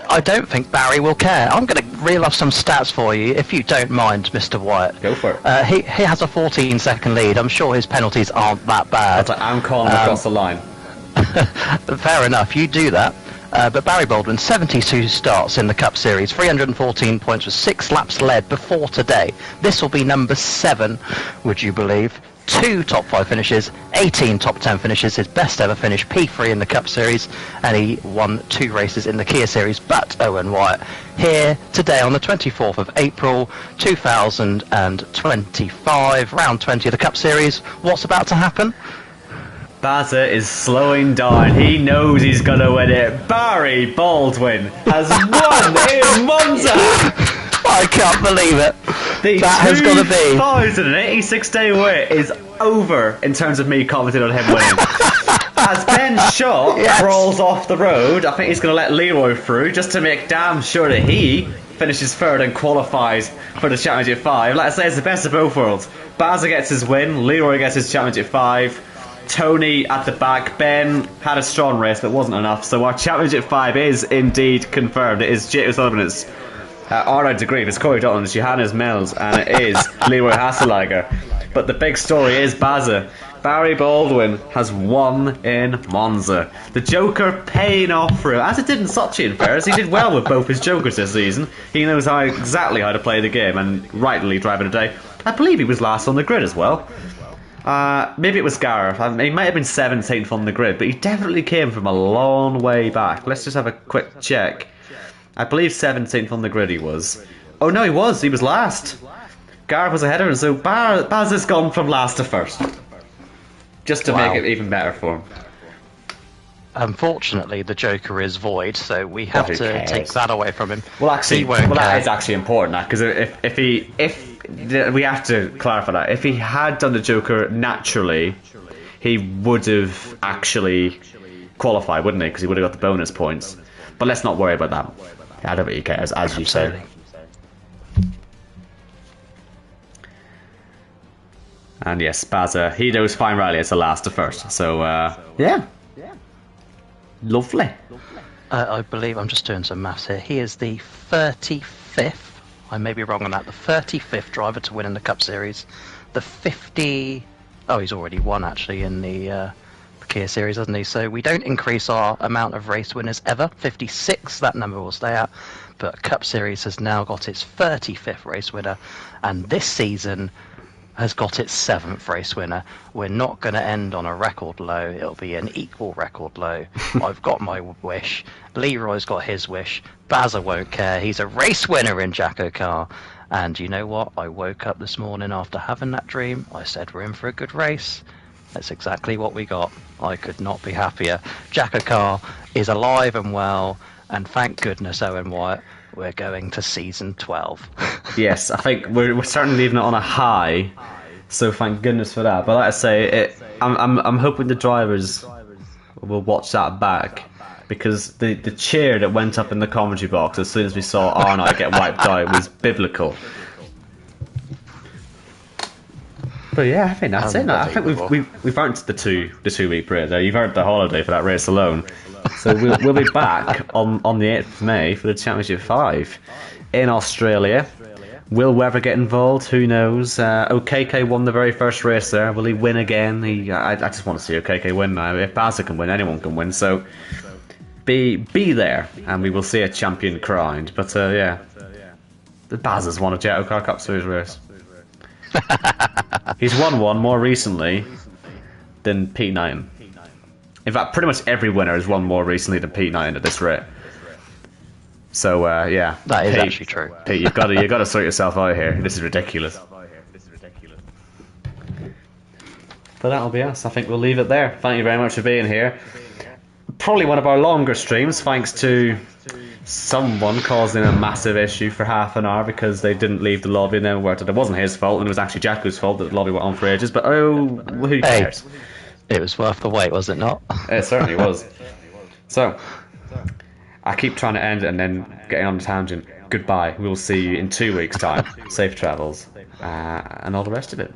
I don't think Barry will care. I'm going to reel off some stats for you, if you don't mind, Mr. Wyatt. Go for it. He has a 14-second lead. I'm sure his penalties aren't that bad. That's like I'm calling across the line. Fair enough, you do that. But Barry Baldwin, 72 starts in the Cup Series, 314 points with 6 laps led before today. This will be number 7, would you believe? 2 top 5 finishes, 18 top 10 finishes, his best ever finish, P3 in the Cup Series, and he won 2 races in the Kia Series. But Owen Wyatt, here today on the 24th of April 2025, round 20 of the Cup Series, what's about to happen? Bazza is slowing down. He knows he's going to win it. Barry Baldwin has won in Monza! I can't believe it. That has got to be. 2086-day wait is over in terms of me commenting on him winning. As Ben Shaw crawls off the road, I think he's going to let Leroy through just to make damn sure that he finishes third and qualifies for the Championship 5. Like I say, it's the best of both worlds. Bazza gets his win, Leroy gets his Championship 5. Tony at the back. Ben had a strong race, but wasn't enough. So our Championship 5 is indeed confirmed. It is Jake Sullivan, it's Arnaud de Grief, it's Corey Dutton, it's Johannes Mills, and it is Leroy Hasselager. But the big story is Bazza. Barry Baldwin has won in Monza. The Joker paying off for him, as it did in Sochi, in fairness. He did well with both his Jokers this season. He knows exactly how to play the game, and rightly driving today. I believe he was last on the grid as well. Maybe it was Gareth. He might have been 17th on the grid, but he definitely came from a long way back. Let's just have a quick check. I believe 17th on the grid he was. Oh no, he was last. Gareth was ahead of him, so Baz has gone from last to first. Just to make it even better for him. Unfortunately, the Joker is void, so we have to take that away from him. Well, actually, that is actually important, because if we have to clarify that. If he had done the Joker naturally, he would have actually qualified, wouldn't he? Because he would have got the bonus points. But let's not worry about that. I don't really care, as you say. And yes, Bazza, he knows fine rightly it's the last to first. So, yeah. Lovely. I believe, I'm just doing some maths here, he is the 35th, I may be wrong on that, the 35th driver to win in the Cup Series. The 50... Oh, he's already won, actually, in the Kia Series, hasn't he? So we don't increase our amount of race winners ever. 56, that number will stay out. But Cup Series has now got its 35th race winner, and this season has got its 7th race winner. We're not going to end on a record low. It'll be an equal record low. I've got my wish. Leroy's got his wish. Bazza won't care. He's a race winner in JACKOCAR. And you know what? I woke up this morning after having that dream. I said we're in for a good race. That's exactly what we got. I could not be happier. JACKOCAR is alive and well. And thank goodness, Owen Wyatt, we're going to season 12. Yes, I think we're certainly leaving it on a high, so thank goodness for that. But like I say, I'm hoping the drivers will watch that back, because the cheer that went up in the commentary box as soon as we saw Arnaud get wiped out was biblical. But yeah, I think that's it. I think we've earned the two week break there. You've earned the holiday for that race alone. So we'll be back on the 8th of May for the Championship 5 in Australia. Will Weather get involved? Who knows? OKK won the very first race there. Will he win again? I just want to see OKK win now. If Bazza can win, anyone can win. So be there, and we will see a champion crowned. But yeah, the Bazza's won a JACKOCAR Cup Series race. He's won one more recently than Pete Knighton. In fact, pretty much every winner has won more recently than Pete Knighton at this rate. So yeah, that is actually true. Pete, you've got to sort yourself out here. This is ridiculous. But that'll be us. I think we'll leave it there. Thank you very much for being here. Probably one of our longer streams, thanks to someone causing a massive issue for half an hour because they didn't leave the lobby and then worked it. It wasn't his fault, and it was actually Jacko's fault that the lobby went on for ages. But who cares? Hey, it was worth the wait, was it not? It certainly was. So, I keep trying to end and then getting on a tangent. Goodbye. We'll see you in 2 weeks' time. Safe travels. And all the rest of it.